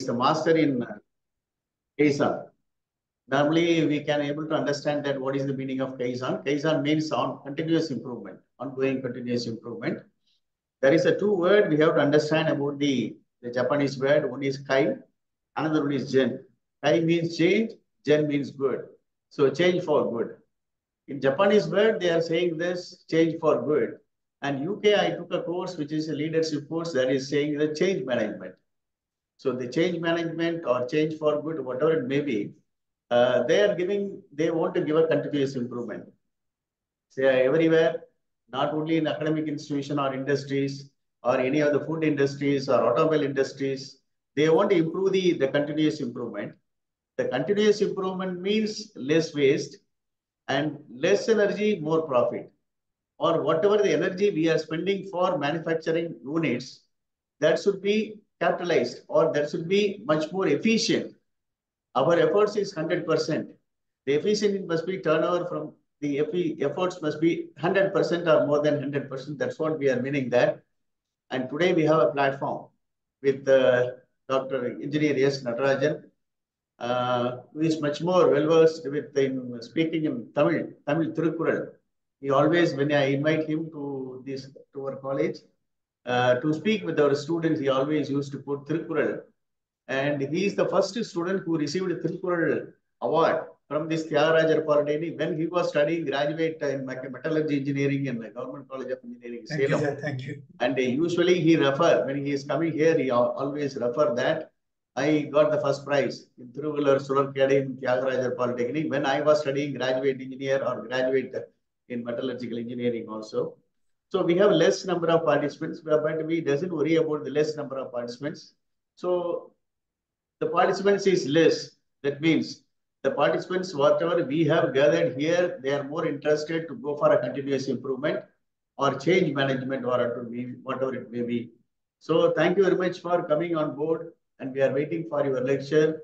a master in Kaizen. Normally, we can able to understand that what is the meaning of Kaizen. Kaizen means on continuous improvement, ongoing continuous improvement. There is a two word we have to understand about the Japanese word. One is Kai, another one is Gen. Kai means change, Gen means good. So change for good. In Japanese word, they are saying this change for good. And UK, I took a course which is a leadership course that is saying the change management. So the change management or change for good, whatever it may be, they want to give a continuous improvement. Say everywhere, not only in academic institution or industries or any of the food industries or automobile industries, they want to improve the continuous improvement. The continuous improvement means less waste and less energy, more profit. Or whatever the energy we are spending for manufacturing units, that should be capitalized or that should be much more efficient. Our efforts is 100%. The efficiency must be turnover from the efforts must be 100% or more than 100%. That's what we are meaning there. And today we have a platform with Dr. Engineer S. Natarajan, who is much more well-versed with in speaking in Tamil Thirukkural. He always, when I invite him to our college, to speak with our students, he always used to put Thirukkural. And he is the first student who received a Thirukkural award from this Tyagarajar Polytechnic when he was studying graduate in metallurgy engineering in the Government College of Engineering, Salem. Thank you, sir. Thank you. And usually he refer, when he is coming here, he always refer that I got the first prize in Thiruvallur Sularkadi in Tyagarajar Polytechnic when I was studying graduate engineer or graduate in metallurgical engineering also. So we have less number of participants, but we doesn't worry about the less number of participants. So the participants is less. That means the participants, whatever we have gathered here, they are more interested to go for a continuous improvement or change management or whatever it may be. So thank you very much for coming on board, and we are waiting for your lecture.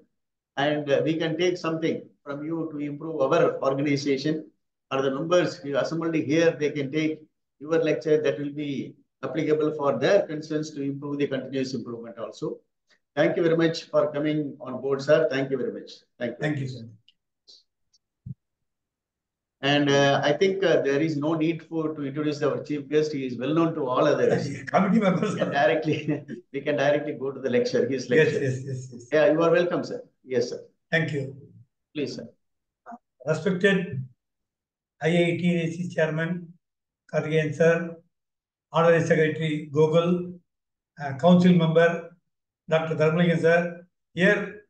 And we can take something from you to improve our organization. Or the members you assembled here, they can take your lecture that will be applicable for their concerns to improve the continuous improvement also. Thank you very much for coming on board, sir. Thank you very much. Thank you. Thank you, sir. And I think there is no need to introduce our chief guest. He is well known to all others. Committee members. We can directly go to the lecture. His lecture. Yes. Yeah, you are welcome, sir. Yes, sir. Thank you. Please, sir. Respected IIT Chairman Karthikeyan sir, Honorary Secretary Google, Council Member Dr. Dharmalingam sir. Here,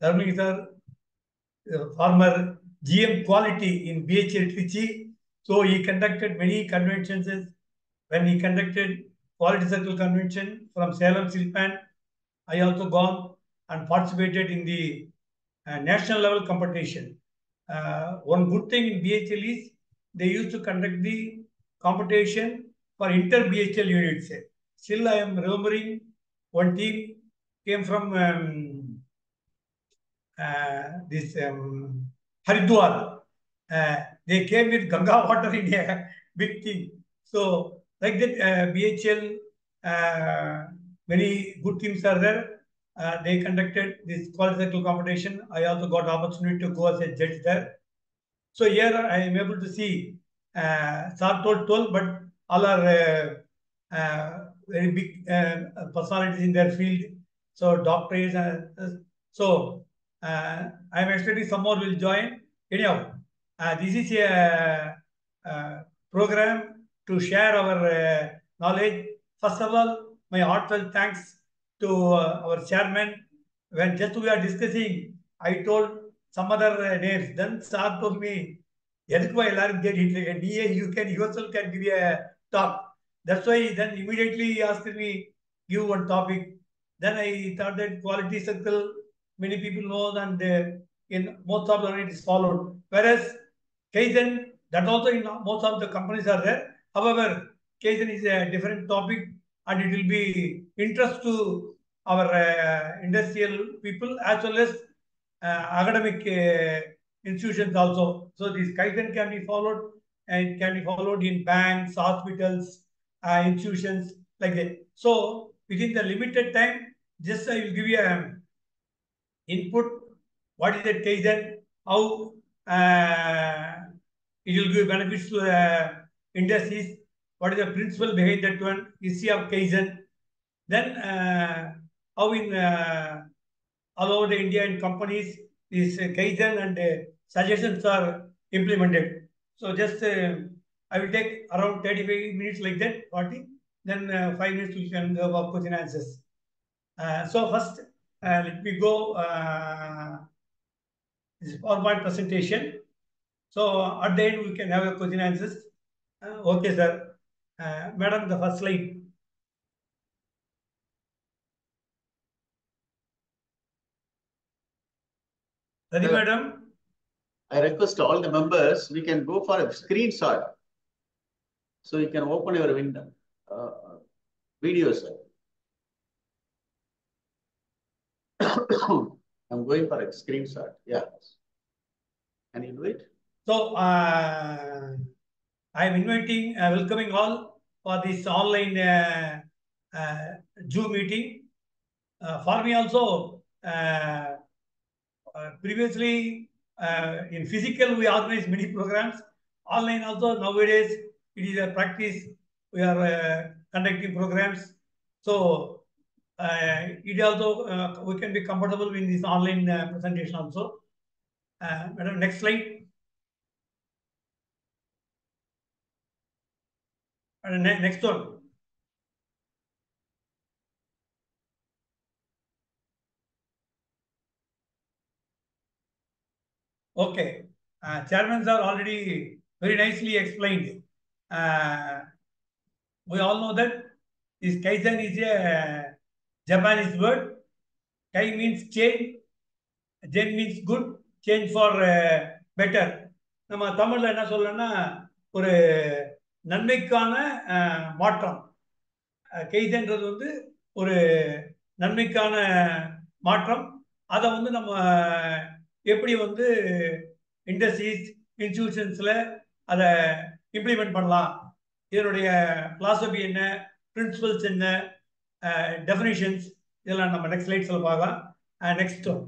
Dharmalingam sir, former GM quality in BHL Trichy. So he conducted many conventions. When he conducted Quality Circle Convention from Salem Silpan, I also gone and participated in the national level competition. One good thing in BHL is they used to conduct the competition for inter-BHL units. Still, I am remembering one team came from Haridwar. They came with Ganga water in a big thing. So, like that, BHL, many good teams are there. They conducted this quality circle competition. I also got opportunity to go as a judge there. So here I am able to see Sir told, but all are very big personalities in their field. So doctors, so I am expecting some more will join. Anyhow, this is a program to share our knowledge. First of all, my heartfelt thanks to our chairman. When just we are discussing, I told some other names. Then Sir told me, you can yourself can give a talk. That's why then immediately he asked me, give one topic. Then I thought that quality circle, many people know, and in most of them it is followed. Whereas Kaizen, that also in most of the companies are there. However, Kaizen is a different topic, and it will be interest to our industrial people as well as academic institutions also. So this Kaizen can be followed and can be followed in banks, hospitals, institutions like that. So within the limited time, just I will give you a input. What is the Kaizen? How it will give benefits to the industries. What is the principle behind that one? History of Kaizen. Then how in all over the India in companies these Kaizen and suggestions are implemented. So just I will take around 35 minutes like that, 40. Then 5 minutes we can go for question answers. So first, let me go this PowerPoint presentation. So at the end we can have a question answers. Okay, sir. Madam, the first slide. Sorry, madam. I request all the members, we can go for a screenshot. So you can open your window, video, sir. I'm going for a screenshot. Yeah. Can you do it? So I am inviting, welcoming all for this online Zoom meeting. For me also, previously in physical we organize many programs. Online also nowadays it is a practice. We are conducting programs. So it also we can be comfortable in this online presentation also. Madam, next slide. Next one. Okay. Chairman sir already very nicely explained. We all know that this Kaizen is a Japanese word. Kai means change, Zen means good, change for better. நம்ம தமிழ்ல என்ன சொல்லணும்னா ஒரு நன்மைக்கான மாற்றம். கெய்தன்றது வந்து ஒரு நன்மைக்கான மாற்றம். அதை வந்து நம்ம எப்படி வந்து இண்டஸ்ட்ரீஸ் இன்ஸ்டிடியூஷன்ஸில் அதை இம்ப்ளிமெண்ட் பண்ணலாம், இதனுடைய பிலாசபி என்ன, பிரின்சிபல்ஸ் என்ன, டெஃபினிஷன்ஸ், இதெல்லாம் நம்ம நெக்ஸ்ட் ஸ்லைட்ஸில் பார்க்கலாம். Next one.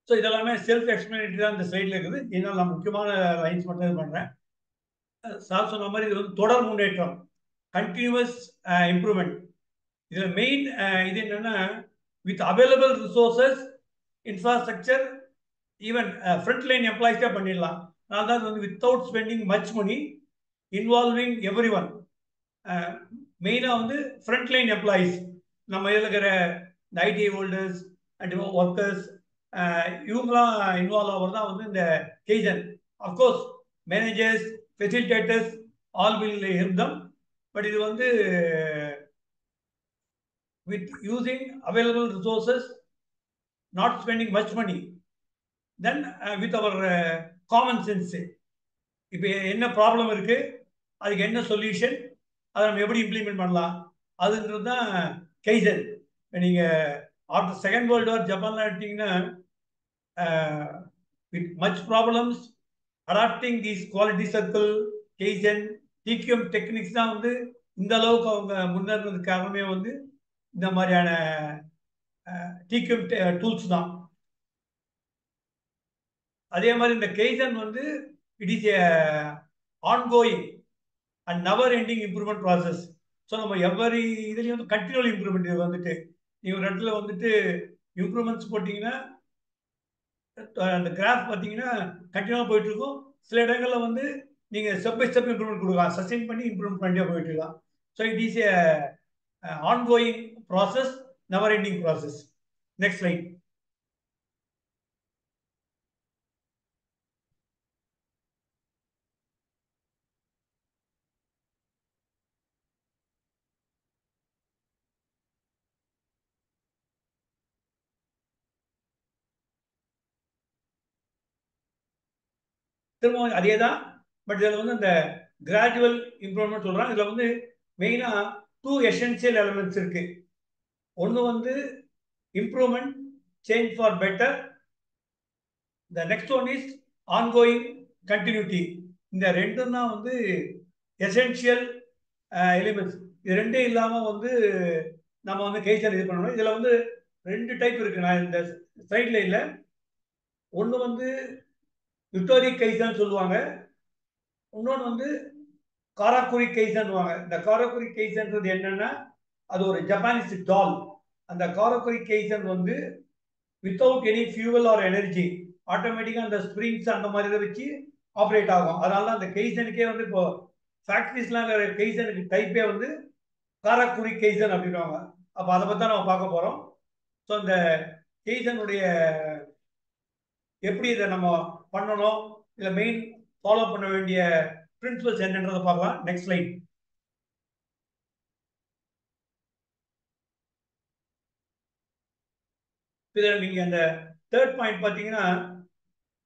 ஸோ இதெல்லாமே செல்ஃப் எக்ஸ்பிளனேட்டரி தான் இந்த ஸ்லைடில் இருக்குது. இதனால் நான் முக்கியமான லைன்ஸ் மட்டும் இது பண்ணுறேன். சார் சொன்ன மாதிரி இது வந்து தொடர் முன்னேற்றம், கண்டினியூவஸ் இம்ப்ரூவ்மெண்ட். இதில் மெயின் இது என்னன்னா, with available resources, infrastructure, even front line எம்ப்ளாயிஸே பண்ணிடலாம். நான் தான் வந்து without spending much money, involving every one. மெயினாக வந்து ஃப்ரண்ட் லைன் எம்ப்ளாயிஸ், நம்ம இதில் இருக்கிற இந்த ஐடி ஹோல்டர்ஸ் அண்ட் ஒர்க்கர்ஸ், இவங்களாம் இன்வால்வ் ஆகிறது தான் வந்து இந்த kaizen. Of course managers, facilitators all will help them. But இது வந்து with using available resources, not spending much money, then with our common sense. இப்போ என்ன ப்ராப்ளம் இருக்கு, அதுக்கு என்ன சொல்யூஷன், அதை நம்ம எப்படி இம்ப்ளிமெண்ட் பண்ணலாம், அதுன்றது தான் கெய்சன். நீங்கள் ஆஃப்டர் செகண்ட் வேர்ல்டு வார் ஜப்பான்லாம் எடுத்தீங்கன்னா, with much problems adapting these quality circle, kaizen, TQM techniques தான் வந்து இந்த அளவுக்கு அவங்க முன்னேறதுக்கு காரணமே வந்து இந்த மாதிரியான TQM டூல்ஸ் தான். அதே மாதிரி இந்த கெய்சன் வந்து it is ongoing and never ending improvement process. So நம்ம எவ்வரி இதுலேயும் வந்து கண்டினியூவல் இம்ப்ரூவ்மெண்ட். இது வந்துட்டு நீங்கள் ஒரு இடத்துல வந்துட்டு இம்ப்ரூவ்மெண்ட்ஸ் போட்டிங்கன்னா அந்த கிராஃப் பார்த்தீங்கன்னா கண்டினியூவாக போயிட்டு இருக்கும். சில இடங்களில் வந்து நீங்கள் ஸ்டெப் பை ஸ்டெப் இம்ப்ரூவ்மெண்ட் கொடுக்கலாம், சஸ்டெயின் பண்ணி இம்ப்ரூவ்மெண்ட் பண்ணிட்டே போயிட்டு இருக்கலாம். So it is a ongoing process, never ending process. Next slide. திரும்ப அதே தான், பட் இதில் வந்து இந்த கிராஜுவல் இம்ப்ரூவ்மெண்ட் சொல்கிறாங்க. இதில் வந்து மெயினாக 2 எசென்சியல் எலிமெண்ட்ஸ் இருக்கு. ஒன்று வந்து improvement, change for better. The next one is ongoing continuity. இந்த ரெண்டும் தான் வந்து எசென்ஷியல் எலிமெண்ட்ஸ். இது ரெண்டே இல்லாமல் வந்து நம்ம வந்து கைசன் இது பண்ணணும். இதில் வந்து 2 டைப் இருக்கு. நான் இந்த சைட்ல இல்லை. ஒன்று வந்து யுட்டோரி கைசன் சொல்லுவாங்க, இன்னொன்று வந்து காராக்குரி கைசன்வாங்க. இந்த காராக்குரி கைசன்றது என்னன்னா, அது ஒரு ஜப்பானீஸ் டால். அந்த காராக்குரி கைசன் வந்து without any fuel or energy ஆட்டோமேட்டிக்காக அந்த ஸ்ப்ரிங்ஸ் அந்த மாதிரி இதை வச்சு ஆப்ரேட் ஆகும். அதனால தான் அந்த கெய்சனுக்கே வந்து இப்போ ஃபேக்ட்ரிஸ்லாம் கெய்சனுக்கு டைப்பே வந்து காராக்குரி கெய்சன் அப்படின்வாங்க. அப்போ அதை பற்றி தான் நம்ம பார்க்க போகிறோம். ஸோ இந்த கெய்சனுடைய எப்படி இதை நம்ம பண்ணணும், இதில் மெயின் ஃபாலோ பண்ண வேண்டிய பிரின்சிபல்ஸ் என்னன்றதை பார்க்கலாம். Next slide. இதில் நீங்கள் அந்த தேர்ட் பாயிண்ட் பார்த்தீங்கன்னா,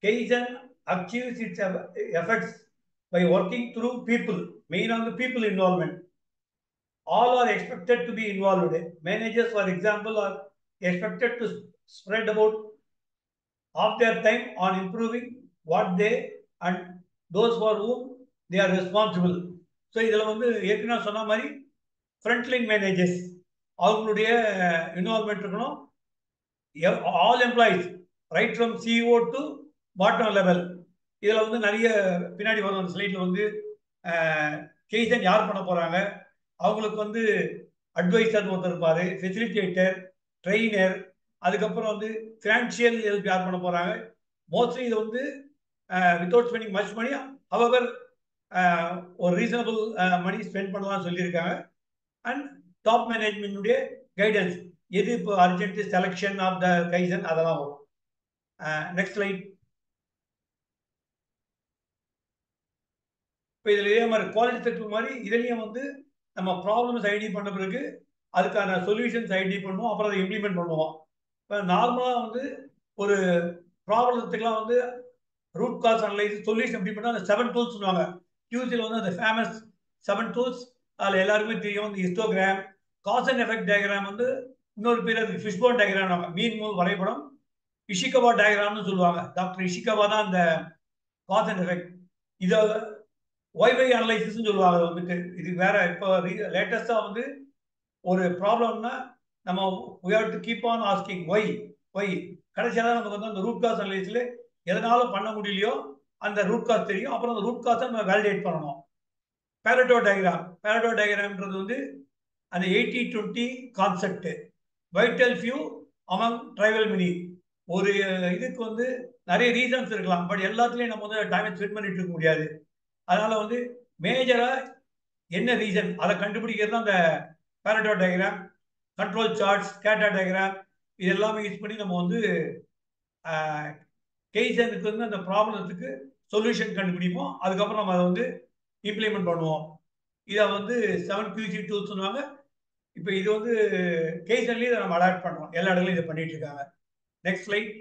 kaizen achieves its effects by working through people. Main on the people involvement. All are expected to be involved. Managers, for example, are expected to spread about half their time on improving what they and those for whom they are responsible. So இதில் வந்து ஏற்கனவே சொன்ன மாதிரி Frontline managers அவங்களுடைய involvement இருக்கணும். All employees right from CEO to bottom level. இதில் வந்து நிறைய பின்னாடி வரும். அந்த ஸ்லைடில் வந்து கெய்சன் யார் பண்ண போகிறாங்க, அவங்களுக்கு வந்து அட்வைசர் ஒருத்தர் இருப்பார், ஃபெசிலிட்டேட்டர், ட்ரெயினர், அதுக்கப்புறம் வந்து ஃபினான்ஷியல் ஹெல்ப் யார் பண்ண போகிறாங்க. மோஸ்ட்லி இது வந்து without spending much money, however ஒரு ரீசனபிள் மணி ஸ்பெண்ட் பண்ணலாம்னு சொல்லியிருக்காங்க. அண்ட் டாப் மேனேஜ்மெண்ட்டுடைய கைடன்ஸ், எது இப்போ urgent selection of the kaizen அதெல்லாம் வரும். Next slide. இப்போ இதில் இதே மாதிரி குவாலிட்டி செக்டர் மாதிரி இதுலேயும் வந்து நம்ம ப்ராப்ளம்ஸ் ஐடி பண்ண பிறகு அதுக்கான சொல்யூஷன்ஸ் ஐடி பண்ணுவோம், அப்புறம் அதை இம்ப்ளிமெண்ட் பண்ணுவோம். இப்போ நார்மலாக வந்து ஒரு ப்ராப்ளத்துக்கெலாம் வந்து ரூட் காஸ் அனலைசிஸ் சொல்யூஷன் எப்படி பண்ணால் அந்த 7 டூல்ஸ் சொல்லுவாங்க. QCயில் வந்து அந்த ஃபேமஸ் 7 டூல்ஸ் அதில் எல்லாருமே தெரியும். இந்த histogram, cause and effect diagram வந்து இன்னொரு பேர் அதுக்கு ஃபிஷ்போன் டயக்ராம், மீன் மூவ் வரைபடம், இஷிகவா டயக்ராம்னு சொல்லுவாங்க. டாக்டர் இஷிகவா தான் அந்த காஸ் அண்ட் எஃபெக்ட். இதை ஒய்வை அனலைசிஸ் சொல்லுவாங்க. வந்துட்டு இது வேற. இப்போ லேட்டஸ்டா வந்து ஒரு ப்ராப்ளம்னா நம்ம we have to keep on asking why. கடைசியாக தான் நமக்கு வந்து அந்த ரூட் காஸ் அனலைசிஸ்ல எதனால பண்ண முடியலையோ அந்த ரூட் காஸ் தெரியும். அப்புறம் அந்த ரூட் காஸை நம்ம வேலிடேட் பண்ணணும். பேரட்டோ டயக்ராம்ன்றது வந்து அந்த 80-20 concept. Vital few among trivial mini. ஒரு இதுக்கு வந்து நிறைய ரீசன்ஸ் இருக்கலாம், பட் எல்லாத்துலேயும் நம்ம வந்து டைம் ஸ்பெண்ட் பண்ணிட்டு இருக்க முடியாது. அதனால வந்து மேஜரா என்ன ரீசன் அதை கண்டுபிடிக்கிறது அந்த Pareto diagram, control charts, scatter diagram, இது எல்லாமே யூஸ் பண்ணி நம்ம வந்து கெய்சனுக்கு வந்து அந்த ப்ராப்ளத்துக்கு சொல்யூஷன் கண்டுபிடிப்போம். அதுக்கப்புறம் நம்ம அதை வந்து இம்ப்ளிமெண்ட் பண்ணுவோம். இதை வந்து 7 QC டூல்ஸ் சொல்லுவாங்க. இப்போ இது வந்து கெய்சன்லேயே இதை நம்ம அடாப்ட் பண்ணுறோம். எல்லா இடத்துலையும் இதை பண்ணிட்டு இருக்காங்க. Next slide.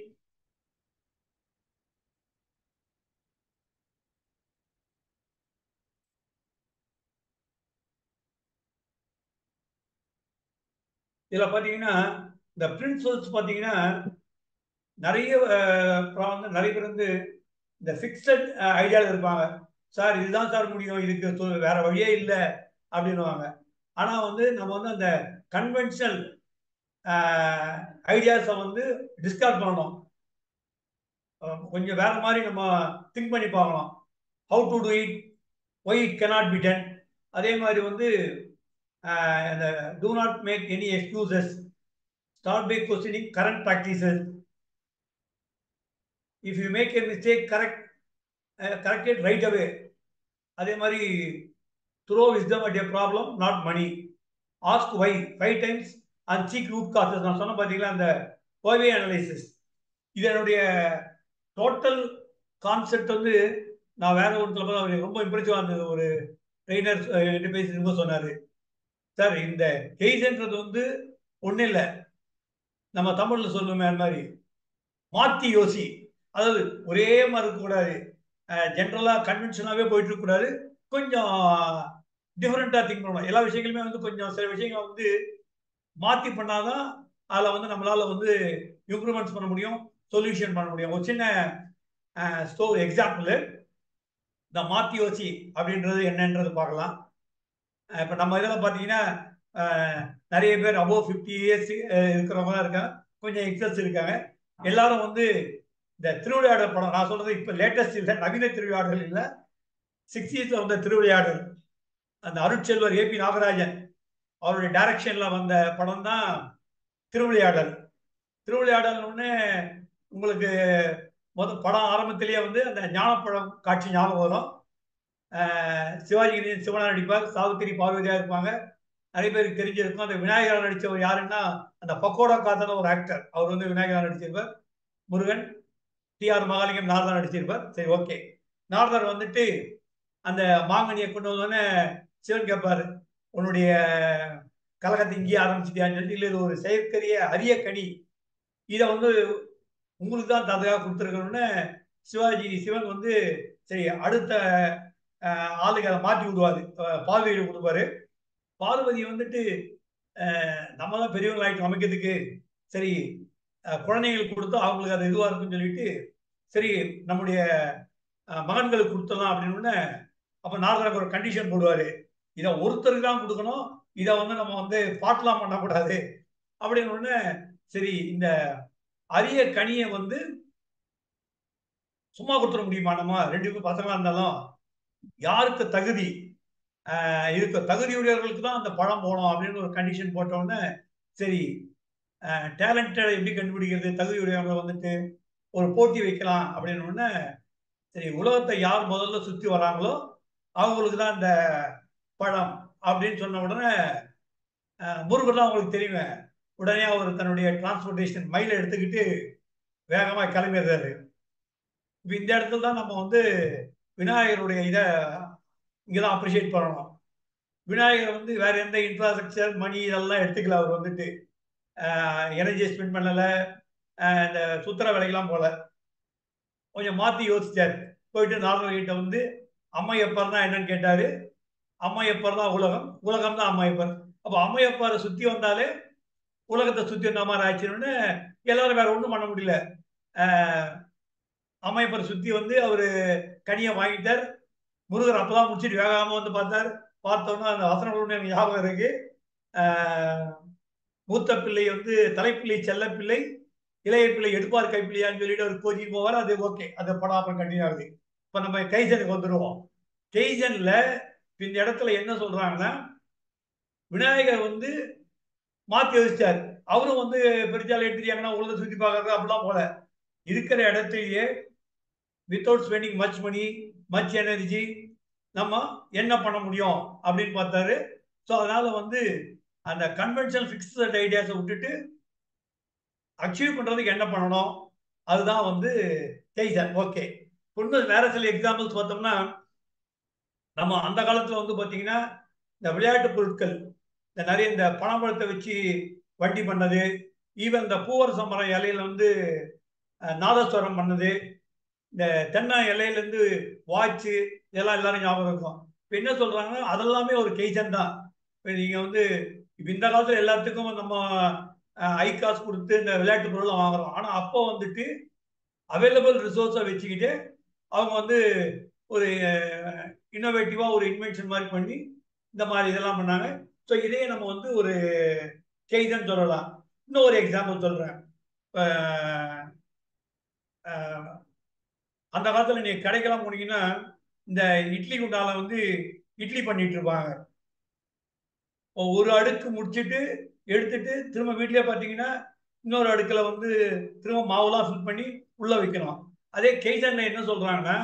இதில் பார்த்தீங்கன்னா இந்த பிரின்சிபல்ஸ் பார்த்தீங்கன்னா நிறைய நிறைய பேர் வந்து இந்த ஃபிக்ஸட் ஐடியாவில் இருப்பாங்க. சார் இதுதான் சார் முடியும், இதுக்கு வேற வழியே இல்லை அப்படின்னுவாங்க. ஆனால் வந்து நம்ம வந்து அந்த கன்வென்ஷனல் ஐடியாஸை வந்து டிஸ்கார்ட் பண்ணணும். கொஞ்சம் வேற மாதிரி நம்ம திங்க் பண்ணி பார்க்கலாம். How to do it, why it cannot be done. அதே மாதிரி வந்து இந்த do not make any excuses, start by questioning current practices. If you make a mistake correct it right away. அதே மாதிரி throw wisdom at a problem, not money. Ask why 5 times and seek root causes. நான் சொன்ன பார்த்தீங்களா அந்த OV analysis. இதனுடைய total concept வந்து நான் வேற ஒருத்தர் அவருக்கு ரொம்ப இம்ப்ரெசிவ் இருந்தது. ஒரு ட்ரெயினர் என்கிட்ட பேசி சொன்னாரு, சார் இந்த கெய்சன்றது வந்து ஒன்றும் இல்லை, நம்ம தமிழ்ல சொல்லுமே அந்த மாதிரி மாற்றி யோசி. அதாவது ஒரே மாதிரி இருக்கக்கூடாது, ஜென்ரலாக கன்வென்ஷனாகவே போயிட்டு இருக்கக்கூடாது, கொஞ்சம் டிஃப்ரெண்ட்டாக திங்க் பண்ணணும். எல்லா விஷயங்களுமே வந்து கொஞ்சம் சில விஷயங்களை வந்து மாற்றி பண்ணாதான் அதில் வந்து நம்மளால வந்து இம்ப்ரூவ்மெண்ட்ஸ் பண்ண முடியும், சொல்யூஷன் பண்ண முடியும். ஒரு சின்ன எக்ஸாம்பிள், இந்த மாத்தி யோசி அப்படின்றது என்னன்றது பார்க்கலாம். இப்போ நம்ம இதில் பார்த்தீங்கன்னா நிறைய பேர் அபோவ் 50 இயர்ஸ் இருக்கிறவங்க தான் இருக்காங்க, கொஞ்சம் எக்ஸஸ் இருக்காங்க. எல்லாரும் வந்து இந்த திருவிளையாடல் படம், நான் சொல்றது இப்போ லேட்டஸ்ட் இல்லை, நவீன திருவிளையாடல் இல்லை, 60s வந்த திருவிளையாடல், அந்த அருட்செல்வர் ஏபி நாகராஜன் அவருடைய டைரக்ஷன்ல வந்த படம் தான் திருவிளையாடல். திருவிளையாடல்னு உங்களுக்கு படம் ஆரம்பத்திலேயே வந்து அந்த ஞானப்பழம் காட்சி ஞாபகம் வரும். சிவாஜி சிவனா நடிப்பார், சாவித்திரி பார்வதியா இருப்பாங்க. நிறைய பேருக்கு தெரிஞ்சிருக்கும். அந்த விநாயகரா நடிச்சவர் யாருன்னா அந்த பக்கோடா காத்தன ஒரு ஆக்டர், அவர் வந்து விநாயகரா நடிச்சிருப்பார். முருகன், டிஆர் மகாலிங்கம் நாரதர் நடிச்சிருப்பார். சரி, ஓகே. நாரதர் வந்துட்டு அந்த மாங்கனியை கொண்டு வந்தோடனே சிவன் கேட்பாரு, உன்னுடைய கழகத்தை இங்கேயே ஆரம்பிச்சிட்டியான்னு சொல்லி, இல்லை இது ஒரு செயற்கரிய அரிய கனி, இதை வந்து உங்களுக்கு தான் தந்தையாக கொடுத்துருக்கணும்னு சிவன் வந்து சரி அடுத்த ஆளுக்கு அதை மாற்றி விடுவாரு, பார்வதியை கொடுப்பாரு. பார்வதி வந்துட்டு நம்ம தான் பெரியவங்க ஆகிட்டு அமைக்கிறதுக்கு, சரி குழந்தைங்களுக்கு கொடுத்தா அவங்களுக்கு அது இதுவாக இருக்குன்னு சொல்லிட்டு சரி நம்முடைய மகன்களுக்கு கொடுத்துடலாம் அப்படின்னு. அப்போ நாரதருக்கு ஒரு கண்டிஷன் போடுவாரு, இதை ஒருத்தருக்கு தான் கொடுக்கணும், இதை வந்து நம்ம வந்து பாட்டெலாம் பண்ணக்கூடாது அப்படின்னு. சரி இந்த அரிய கனியை வந்து சும்மா கொடுத்துட முடியுமா, நம்ம ரெண்டு பேரும் பசங்களா இருந்தாலும் யாருக்கு தகுதி இருக்க தகுதியுடையவர்களுக்கு தான் அந்த பழம் போகணும் அப்படின்னு ஒரு கண்டிஷன் போட்டோன்னே, சரி டேலண்டட் எப்படி கண்டுபிடிக்கிறது, தகுதியுடையவங்களை வந்துட்டு ஒரு போட்டி வைக்கலாம் அப்படின்னு. சரி உலகத்தை யார் முதல்ல சுற்றி வராங்களோ அவங்களுக்கு தான் இந்த பழம் அப்படின்னு சொன்ன உடனே முருகன் தான் அவங்களுக்கு தெரியுமே, உடனே அவர் தன்னுடைய டிரான்ஸ்போர்டேஷன் மயிலை எடுத்துக்கிட்டு வேகமாக கிளம்பிடுறாரு. இப்போ இந்த இடத்துல தான் நம்ம வந்து விநாயகருடைய இதை இங்கதான் அப்ரிஷியேட் பண்ணணும். விநாயகர் வந்து வேற எந்த இன்ஃப்ராஸ்ட்ரக்சர் மணி இதெல்லாம் எடுத்துக்கல, அவர் வந்துட்டு எனர்ஜி ஸ்பெண்ட் பண்ணல, இந்த சுத்திர வேலைக்கெல்லாம் போல, கொஞ்சம் மாத்தி யோசிச்சாரு. போயிட்டு நாரதர்கிட்ட வந்து அம்மையப்பர் தான் என்னன்னு கேட்டாரு. அம்மையப்பர் தான் உலகம், உலகம் தான் அம்மையப்பர். அப்போ அம்மையப்பரை சுத்தி வந்தாலே உலகத்தை சுத்தி வந்த மாதிரி ஆச்சுன்னு எல்லாரும் வேற ஒன்றும் பண்ண முடியல. அம்மையப்பரை சுத்தி வந்து அவரு கனியை வாங்கிட்டார். முருகர் அப்பதான் முடிச்சுட்டு வேகாம வந்து பார்த்தார். பார்த்தோன்னா அந்த வசனம் எனக்கு ஞாபகம் இருக்கு. மூத்த பிள்ளை வந்து தலைப்பிள்ளை செல்லப்பிள்ளை, இளைய பிள்ளை எடுப்பார் கைப்பிள்ளையான்னு சொல்லிட்டு அவர் கோச்சிக்கு போவார். அது ஓகே, அந்த படம் அப்புறம் கண்டினியூ ஆகுது. இப்போ நம்ம கைசனுக்கு வந்துடுவோம். கைசன்ல இந்த இடத்துல என்ன சொல்றாங்கன்னா, விநாயகர் வந்து மாத்தி யோசிச்சார். அவரும் வந்து பெருச்சாலை எடுத்துட்டாங்கன்னா உலகத்தை சுற்றி பார்க்கறது அப்படிலாம் போல, இருக்கிற இடத்துலயே வித்தவுட் ஸ்பெண்டிங் மச் மணி மச் எனர்ஜி நம்ம என்ன பண்ண முடியும் அப்படின்னு பார்த்தாரு. ஸோ அதனால வந்து அந்த கன்வென்ஷனல் ஃபிக்ஸ்ட் ஐடியாஸை விட்டுட்டு அச்சீவ் பண்றதுக்கு என்ன பண்ணணும், அதுதான் வந்து கைசன். ஓகே, இன்னும் வேற சில எக்ஸாம்பிள்ஸ் பார்த்தோம்னா, நம்ம அந்த காலத்துல வந்து பார்த்தீங்கன்னா இந்த விளையாட்டு பொருட்கள், இந்த நிறைய இந்த பணப்பழத்தை வச்சு வண்டி பண்ணது, ஈவன் இந்த பூவரச மரம் இலையில வந்து நாதஸ்வரம் பண்ணது, இந்த தென்னை இலையிலேருந்து வாட்சு, இதெல்லாம் எல்லாரும் ஞாபகம் இருக்கும். இப்போ என்ன சொல்றாங்கன்னா அதெல்லாமே ஒரு கைசன் தான். இப்போ நீங்க வந்து இப்போ இந்த காலத்துல எல்லாத்துக்கும் நம்ம ஐ காசு கொடுத்து இந்த விளையாட்டு பொருள்லாம் வாங்குறோம். ஆனா அப்போ வந்துட்டு அவைலபிள் ரிசோர்ஸை வச்சுக்கிட்டு அவங்க வந்து ஒரு இன்னோவேட்டிவா ஒரு இன்வென்ஷன் மாதிரி பண்ணி இந்த மாதிரி இதெல்லாம் பண்ணாங்க. ஸோ இதையே நம்ம வந்து ஒரு கைசன் சொல்லலாம். இன்னும் ஒரு எக்ஸாம்பிள் சொல்றேன். அந்த காலத்துல நீங்க கடைக்கெல்லாம் போனீங்கன்னா இந்த இட்லி குண்டால வந்து இட்லி பண்ணிட்டு இருப்பாங்க. ஒரு அடுக்கு முடிச்சுட்டு எடுத்துட்டு திரும்ப வீட்டிலே பார்த்தீங்கன்னா இன்னொரு அடுக்குல வந்து திரும்ப மாவுலாம் ஃபில் பண்ணி உள்ள வைக்கணும். அதே கைசன்ல என்ன சொல்றாங்கன்னா,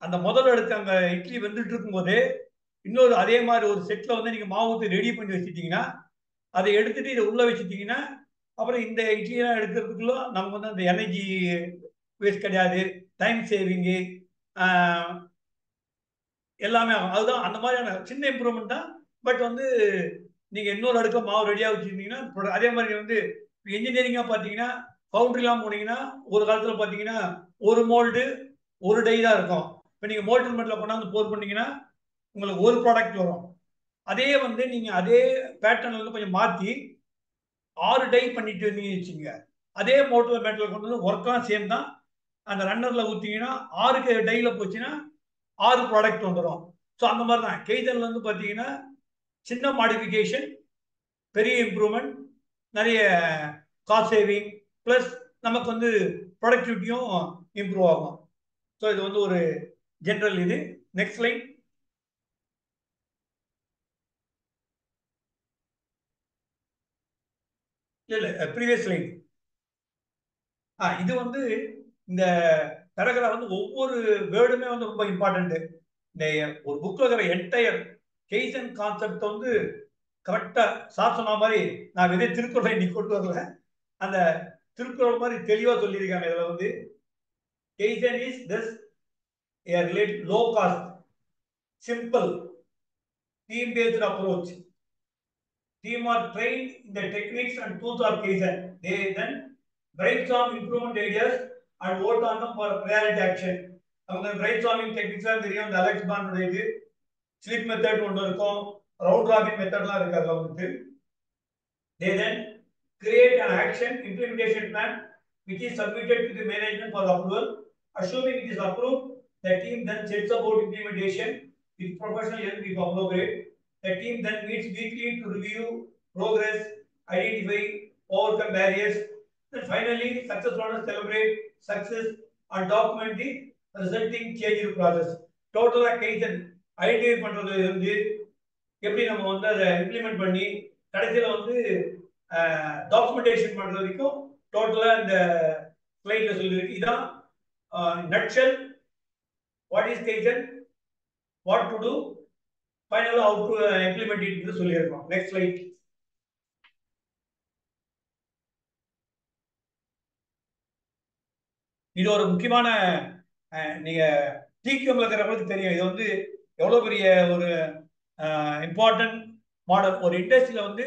அந்த முதல் அடுக்கு அங்க இட்லி வந்துட்டு இருக்கும் போதே இன்னொரு அதே மாதிரி ஒரு செட்ல வந்து நீங்க மாவு ஊற்றி ரெடி பண்ணி வச்சுட்டீங்கன்னா, அதை எடுத்துட்டு இதை உள்ள வச்சுட்டீங்கன்னா, அப்புறம் இந்த இட்லியெல்லாம் எடுக்கிறதுக்குள்ள நமக்கு வந்து அந்த எனர்ஜி வேஸ்ட் கிடையாது, டைம் சேவிங்கு எல்லாமே ஆகும். அதுதான் அந்த மாதிரியான சின்ன இம்ப்ரூவ்மெண்ட் தான். பட் வந்து நீங்க இன்னொரு அடுக்க மாவு ரெடியாக வச்சுருந்தீங்கன்னா, அதே மாதிரி வந்து இன்ஜினியரிங்காக பார்த்தீங்கன்னா ஃபவுண்ட்ரிலாம் போனீங்கன்னா ஒரு காலத்தில் பார்த்தீங்கன்னா ஒரு மோல்டு ஒரு டை தான் இருக்கும். இப்போ நீங்கள் மோல்டு மெட்டில் கொண்டாந்து போர் பண்ணீங்கன்னா உங்களுக்கு ஒரு ப்ராடக்ட் வரும். அதே வந்து நீங்கள் அதே பேட்டர்ன் வந்து கொஞ்சம் மாற்றி 6 டை பண்ணிட்டு இருந்தீங்கன்னு வச்சுங்க, அதே மோட்டர் மெட்டல் கொண்டு வந்து ஒர்க்லாம் சேம் தான். அந்த ரன்னர்ல ஊற்றிங்கன்னா 6 டைல போச்சுன்னா 6 ப்ராடக்ட் வந்துடும். ஸோ அந்த மாதிரி தான் கெய்தல் வந்து பார்த்தீங்கன்னா சின்ன மாடிஃபிகேஷன், பெரிய இம்ப்ரூவ்மெண்ட், நிறைய காஸ்ட் சேவிங், ப்ளஸ் நமக்கு வந்து ப்ரொடக்டிவிட்டியும் இம்ப்ரூவ் ஆகும். ஸோ இது வந்து ஒரு ஜென்ரல் இது. Next line. இல்ல ப்ரீவியஸ் லைன். இது வந்து இந்த பேராகிராஃப் வந்து ஒவ்வொரு வேர்டுமே வந்து ரொம்ப இம்பார்ட்டன்ட். இந்த ஒரு புக்ல இருக்கிற என்டையர் கெய்சன் கான்செப்ட் வந்து கரெக்டா சார் சொன்ன மாதிரி நான் இதே திருக்குறளை இன்னைக்கு கொண்டு வரல, அந்த திருக்குறள் மாதிரி தெளிவா சொல்லியிருக்காங்க. இதுல வந்து kaizen is this a low cost, simple, team based approach. Team are trained in the techniques and tools of Kaizen. They then brainstorm improvement ideas and vote on them for priority action. அவங்க brainstorming techniques எல்லாம் தெரியும். இந்த Alex பாண்டோட இது sleep method ஒன்று இருக்கும், round robin மெத்தட்லாம் இருக்கு அதுல வந்துட்டு. They then create an action implementation plan which is submitted to the management for approval. Assuming it is approved, the team then sets about implementation with professional help if appropriate. The team then meets weekly to review progress, identify, overcome barriers, and finally, success runners celebrate success and document the resulting change in process. Total Kaizen identify பண்றது வந்து எப்படி நம்ம வந்து அதை implement பண்ணி கடைசியில் வந்து documentation பண்ற வரைக்கும் டோட்டலா இந்த ஸ்லைட்ல சொல்லியிருக்கு. இதான் nutshell what is kaizen, what to do, ஃபைனலா ஹவ் டு இம்ப்ளிமெண்ட் இட் சொல்லியிருக்கோம். Next slide. இது ஒரு முக்கியமான நீங்க டிகியூம்ல இருக்கிறவங்களுக்கு தெரியும். இது வந்து எவ்வளவு பெரிய ஒரு இம்பார்ட்டன்ட் மாடல். ஒரு இண்டஸ்ட்ரியில வந்து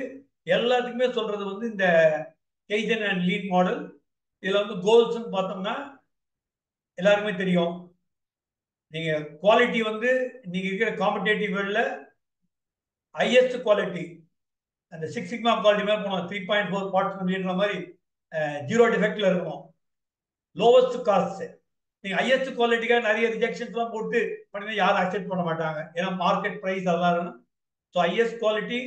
எல்லாத்துக்குமே சொல்றது வந்து இந்த கெய்சன் அண்ட் லீன் மாடல். இதுல வந்து கோல்ஸ் பார்த்தோம்னா எல்லாருக்குமே தெரியும். நீங்க குவாலிட்டி வந்து நீங்க இருக்கிற காம்படேட்டிவ் வேர்ல்ட்ல ஹையஸ்ட் குவாலிட்டி அந்த 6 சிக்மா குவாலிட்டி மாதிரி போனோம். 3.4 பார்ட்ஸ் அப்படின்ற மாதிரி 0 டிஃபெக்ட்ல இருக்கணும். Lowest cost. நீங்க ஹையஸ்ட் குவாலிட்டிக்காக நிறைய ரிஜெக்ஷன்ஸ் எல்லாம் போட்டு பண்ணி யாரும் அக்செப்ட் பண்ண மாட்டாங்க, ஏன்னா மார்க்கெட் பிரைஸ் அதெல்லாம் இருக்கும். So highest quality,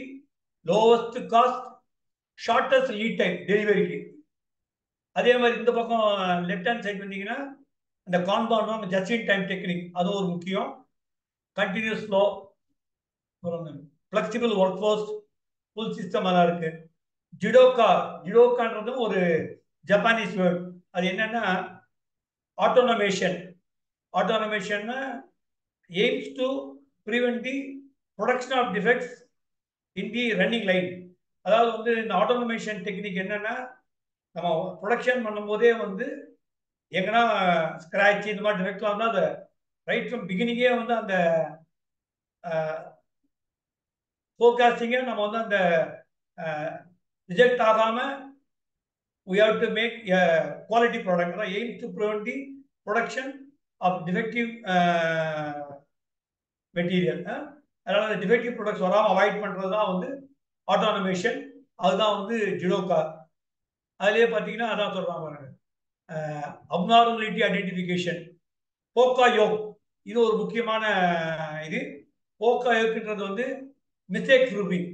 lowest cost, shortest lead time டெலிவரிக்கு. அதே மாதிரி இந்த பக்கம் லெஃப்ட் ஹேண்ட் சைட் வந்தீங்கன்னா இந்த compound just in time technique, அதுவும் ஒரு முக்கியம். Continuous flow, flexible work force, full system எல்லாம் இருக்கு. ஜிடோகான்றது ஒரு ஜப்பானீஸ் வேர்ட். அது என்னன்னா autonomation. Autonomation aims to prevent the production of defects in the running line. அதாவது வந்து இந்த ஆட்டோனமேஷன் டெக்னிக் என்னன்னா நம்ம ப்ரொடக்ஷன் பண்ணும்போதே வந்து எங்கன்னா ஸ்கிராட்ச் இந்த மாதிரி டிஃபெக்ட்லாம் வந்து அதை ரைட் ஃப்ரம் பிகினிங்கே வந்து அந்த ஃபோர்காஸ்டிங்கை நம்ம வந்து அந்த ரிஜெக்ட் ஆகாம we have to make a quality product. Aim to prevent the production of defective material. அதனால டிஃபெக்டிவ் ப்ராடக்ட்ஸ் வராமல் அவாய்ட் பண்ணுறது தான் வந்து ஆட்டோனமேஷன். அதுதான் வந்து ஜிடோகா. அதுலேயே பார்த்தீங்கன்னா அதான் சொல்கிறாங்க அப்நார்மலிட்டி ஐடென்டிஃபிகேஷன். போக்கா யோக் இது ஒரு முக்கியமான இது. போக்கா யோக்ன்றது வந்து மிஸ்டேக் ப்ரூஃபிங்.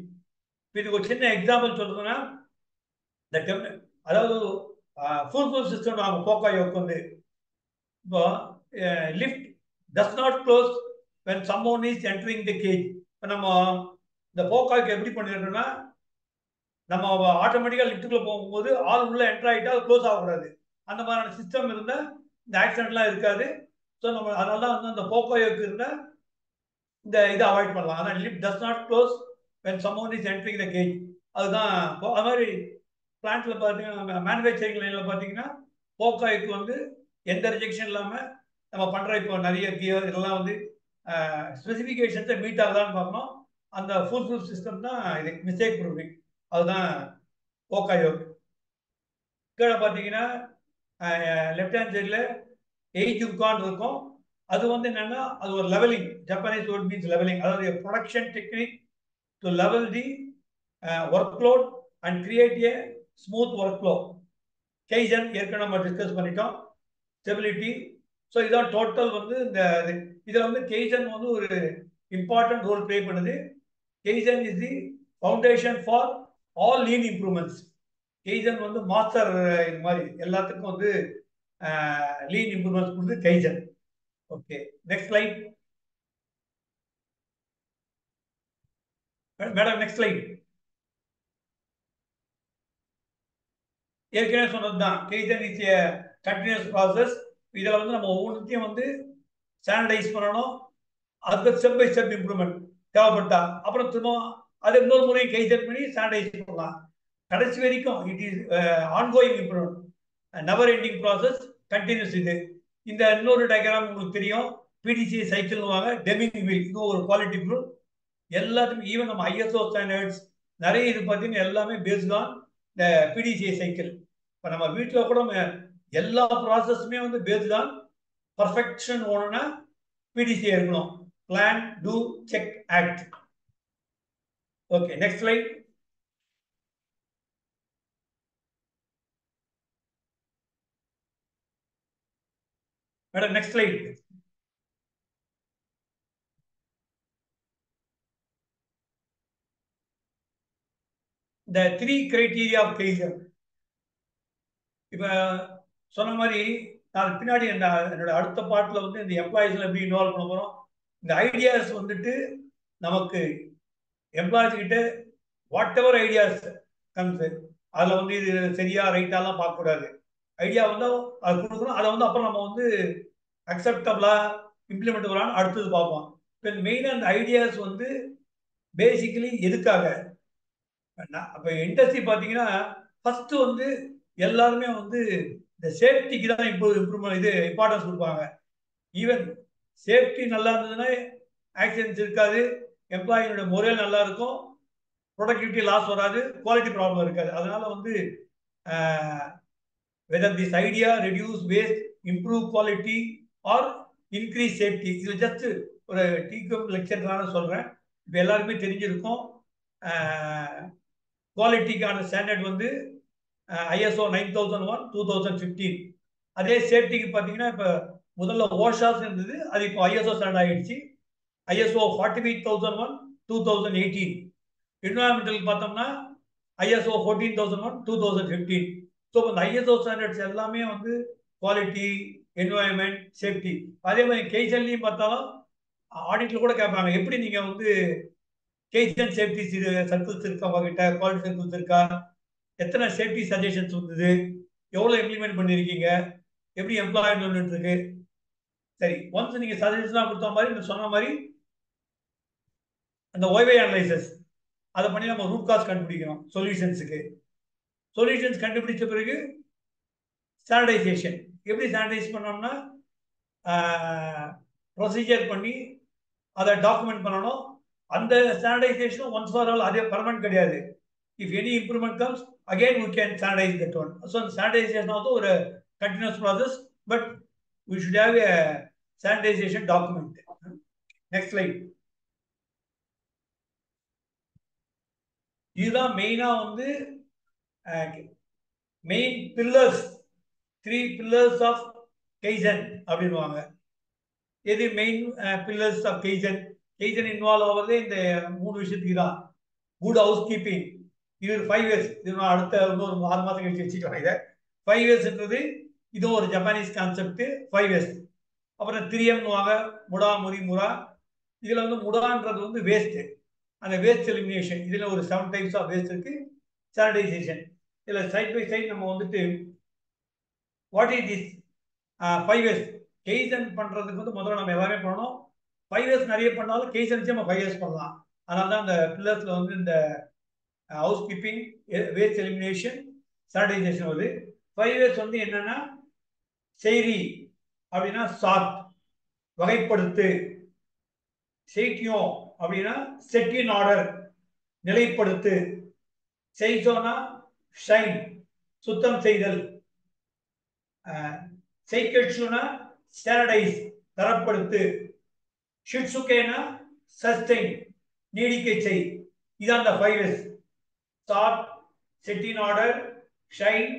இதுக்கு ஒரு சின்ன எக்ஸாம்பிள் சொல்றதுன்னா அதாவது ஃபுல் சிஸ்டம் நாம போக்கா யோக் வந்து இப்போ lift does not close when someone is entering the cage. இப்போ நம்ம இந்த போக்காக்கு எப்படி பண்ணிடுறோம்னா நம்ம ஆட்டோமேட்டிக்காக லிஃப்ட்டுக்குள்ள போகும்போது ஆள் உள்ள என்டர் ஆகிட்டா அது க்ளோஸ் ஆகக்கூடாது. அந்த மாதிரியான சிஸ்டம் இருந்தால் இந்த ஆக்சிடென்ட்லாம் இருக்காது. ஸோ நம்ம அதனால தான் வந்து அந்த போக்கா யோக் இருந்தால் இந்த இதை அவாய்ட் பண்ணலாம். ஆனால் lift does not close when someone is entering the cage. அதுதான் அது மாதிரி பிளான்ட்ல பார்த்தீங்கன்னா மேனுஃபேக்சரிங் லைனில் பார்த்தீங்கன்னா போக்காய்க்கு வந்து எந்த ரிஜெக்ஷன் இல்லாமல் நம்ம பண்ணுற இப்போ நிறைய கியர் இதெல்லாம் வந்து ஸ்பெசிஃபிகேஷன்ஸை மீட் ஆகுதான்னு பார்க்கணும். அந்த ஃபுல் சிஸ்டம் தான் இது மிஸ்டேக் ப்ரூஃபிங். அதுதான் போக்காயோக். கீழே பார்த்தீங்கன்னா லெஃப்ட் ஹேண்ட் சைடில் எய்ஜுக்கான் இருக்கும். அது வந்து என்னன்னா அது ஒரு levelling. Japanese word means levelling. அதாவது production technique to level the work load and create a smooth workflow. Kaizen ஏற்கனவே நம்ம டிஸ்கஸ் பண்ணிட்டோம். ஸ்டெபிலிட்டி. ஸோ இதான் டோட்டல் வந்து இதில் வந்து Kaizen வந்து ஒரு இம்பார்ட்டன்ட் ரோல் பிளே பண்ணுது. Kaizen is the foundation for all lean improvements. Kaizen வந்து மாஸ்டர் இது மாதிரி எல்லாத்துக்கும் வந்து லீன் இம்ப்ரூவ்மெண்ட்ஸ் கொடுத்து Kaizen. Okay, next slide madam. Next slide. ஏற்கனவே சொன்னதுதான் Kaizen is a continuous process. இதில் வந்து நம்ம ஒவ்வொன்றையும் வந்து ஸ்டாண்டர்டைஸ் பண்ணணும். அதுக்கு ஸ்டெப் பை ஸ்டெப் இம்ப்ரூவ்மெண்ட் தேவைப்பட்டா அப்புறம் திரும்ப அதை இன்னொரு முறையும் Kaizen பண்ணி ஸ்டாண்டர்டைஸ் பண்ணலாம். கடைசி வரைக்கும் it is ongoing improvement, never ending process, continuous. இந்த இன்னொரு டயக்ராம் உங்களுக்கு தெரியும், PDCA சைக்கிள்வாங்க, டெமிங் வீல். இது ஒரு குவாலிட்டி ப்ரூவ். எல்லாத்துக்கும் ஈவன் நம்ம ISO ஸ்டாண்டர்ட்ஸ் நிறைய இது பார்த்தீங்கன்னா எல்லாமே பேஸ்ட் ஆன் இந்த PDCA சைக்கிள். இப்போ நம்ம வீட்டில் கூட எல்லா ப்ராசஸுமே வந்து பேஸ்ட் ஆன் பர்ஃபெக்ஷன் ஓணுன்னா PDCA இருக்கணும். Plan, do, check, act. Okay, next slide. Madam next slide. The 3 criteria of Kaizen. இப்ப சொன்ன மாதிரி நான் பின்னாடி என்னோட அடுத்த பார்ட்ல வந்து இந்த எம்ப்ளாயிஸ்ல எப்படி இன்வால்வ் பண்ண போறோம். இந்த ஐடியாஸ் வந்துட்டு நமக்கு எம்ப்ளாயிஸ் கிட்ட வாட் எவர் ஐடியாஸ் கம்ஸ், அதுல வந்து இது சரியா ரைட்டாலாம் பார்க்கக்கூடாது. ஐடியா வந்து அது கொடுக்கணும். அதை வந்து அப்புறம் நம்ம வந்து அக்செப்டபிளா இம்ப்ளிமெண்டபிளான்னு அடுத்தது பார்ப்போம். இப்போ மெயினாக இந்த ஐடியாஸ் வந்து பேசிக்கலி எதுக்காக அப்போ இண்டஸ்ட்ரி பார்த்தீங்கன்னா ஃபர்ஸ்ட் வந்து எல்லாருமே வந்து இந்த சேஃப்டிக்கு தான் இம்ப்ரூவ்மெண்ட் இது இம்பார்ட்டன்ஸ் கொடுப்பாங்க. ஈவன் சேஃப்டி நல்லா இருந்ததுன்னா ஆக்சிடென்ட்ஸ் இருக்காது, எம்ப்ளாயினோட முறையில் நல்லா இருக்கும், ப்ரொடக்டிவிட்டி லாஸ் வராது, குவாலிட்டி ப்ராப்ளம் இருக்காது. அதனால வந்து whether this idea reduce waste, improve quality or increase safety. இது ஜஸ்ட் ஒரு டீகம் லெக்சர்னால சொல்றேன். இப்போ எல்லாருக்குமே தெரிஞ்சிருக்கும் குவாலிட்டிக்கான ஸ்டாண்டர்ட் வந்து ISO 9001 2015. அதே சேஃப்டிக்கு பார்த்தீங்கன்னா இப்போ முதல்ல ஓஷாஸ் இருந்தது, அது இப்போ ISO ஸ்டாண்டர்ட் ஆயிடுச்சு. ISO 45001 2018. என்வரான்மெண்டல் பார்த்தோம்னா ISO 14001 2015. ஸோ இந்த ISO ஸ்டாண்டர்ட்ஸ் எல்லாமே வந்து குவாலிட்டி, என்வரான்மெண்ட், சேஃப்டி. அதே மாதிரி Kaizenலையும் பார்த்தாலும் ஆடிட்ல கூட கேட்பாங்க, எப்படி நீங்க வந்து Kaizen சேஃப்டி சர்க்கிள்ஸ் இருக்கா உங்ககிட்ட, குவாலிட்டி சர்க்கிள்ஸ் இருக்கா, எத்தனை சேஃப்டி சஜஷன்ஸ் வந்தது, எவ்வளோ இம்ப்ளிமெண்ட் பண்ணியிருக்கீங்க, எப்படி எம்ப்ளாய்மெண்ட் இருக்கு. சரி, ஒன்ஸ் நீங்க சஜஷன்ஸ்லாம் கொடுத்த மாதிரி சொன்ன மாதிரி அந்த OY அனலைசஸ் அதை பண்ணி நம்ம ரூட் காஸ் கண்டுபிடிக்கணும். சொல்யூஷன்ஸுக்கு சொல்யூஷன்ஸ் கண்டுபிடிச்ச பிறகு ஸ்டாண்டர்டைசேஷன். எப்படி ஸ்டாண்டர்டைஸ் பண்ணோம்னா ப்ரொசீஜர் பண்ணி அதை டாக்குமெண்ட் பண்ணணும். அந்த ஸ்டாண்டர்டைசேஷன் ஒன்ஸ் ஃபார் ஆல் அதே பர்மனன்ட் கிடையாது. If any improvement comes again we can standardize that one. So standardization also ஒரு continuous process, but we should have a standardization document. Next slide. இதுதான் மெயினா வந்து main pillars, 3 pillars of Kaizen அப்படின்வாங்க. எது main pillars of Kaizen? Kaizen involve ஆகுறது இந்த 3 விஷயத்துக்கு தான். குட் ஹவுஸ் கீப்பிங், இது ஒரு 5 years. இது நான் அடுத்த இன்னொரு 6 மாதம் கழிச்சு வச்சுக்கலாம். இதை 5 yearsன்றது இதுவும் ஒரு ஜப்பானீஸ் கான்செப்ட். 5 years. அப்புறம் 3M வாங்க, முடா முறி முறா. இதுல வந்து முடான்றது வந்து வேஸ்ட், அந்த வேஸ்ட் எலிமினேஷன். இதுல ஒரு 7 types ஆஃப் வேஸ்ட் இருக்கு. ஸ்டாண்டர்டைசேஷன். இதுல சைட் பை சைட் நம்ம வந்துட்டு what is this 5 years Kaizen பண்றதுக்கு வந்து முதல்ல நம்ம எல்லாமே பண்ணணும். 5 years நிறைய பண்ணாலும் Kaizen நம்ம 5 years பண்ணலாம். அதனால தான் அந்த பில்லர்ஸ்ல வந்து இந்த house keeping, waste elimination, standardisation வருது. 5 years வந்து என்னன்னா செய்தி அப்படின்னா சார்ட், வகைப்படுத்து. செய்தியோ அப்படின்னா செட் இன் ஆர்டர், நிலைப்படுத்து. செய்தோனா ஷைன், சுத்தம் செய்தல். சைக்கிள்ஸ்னா ஸ்டாண்டர்டைஸ், தரப்படுத்து. ஷிட்சுகேனா சஸ்டெயின், நீடிக்கை செய். இதான் அந்த 5 years. Start, set in order, shine,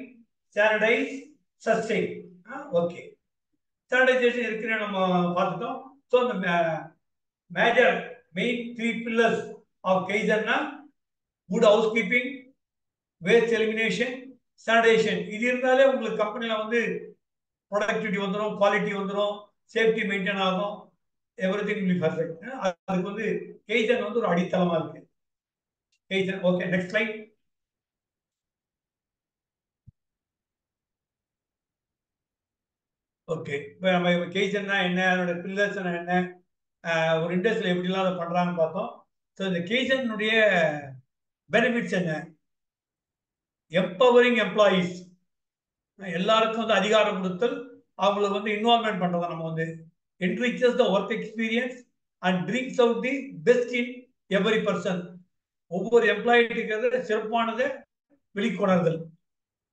sanitize, sustain. Okay. Standardization இருக்கிற நம்ம பார்த்துட்டோம். So the major main 3 pillars of Kaizen good housekeeping, waste elimination, standardization. இது இருந்தாலே உங்களுக்கு கம்பெனில வந்து ப்ரொடக்டிவிட்டி வந்துடும், குவாலிட்டி வந்துடும், சேஃப்டி மெயின்டைன் ஆகும், எவ்ரிதிங் வில் பி பெர்ஃபெக்ட். அதுக்கு வந்து Kaizen வந்து ஒரு அடித்தளமா இருக்கு. Kaizen. Okay, next slide. Okay, இப்போ நம்ம Kaizenனா என்ன, அதோட பில்லர்ஸ்னா என்ன, ஒரு இண்டஸ்ட்ரியில் எப்படிலாம் அதை பண்றாங்கன்னு பார்த்தோம். ஸோ இந்த Kaizenனுடைய பெனிஃபிட்ஸ் என்ன? எம்பவரிங் எம்ப்ளாயீஸ், எல்லாருக்கும் வந்து அதிகாரம் கொடுத்தல், அவங்களுக்கு வந்து இன்வால்வ்மெண்ட் பண்றதை நம்ம வந்து enriches the work experience and brings out the best in every person. ஒவ்வொரு எம்ப்ளாயிக்கு சிறப்பானதை வெளிக்கொணர்தல்.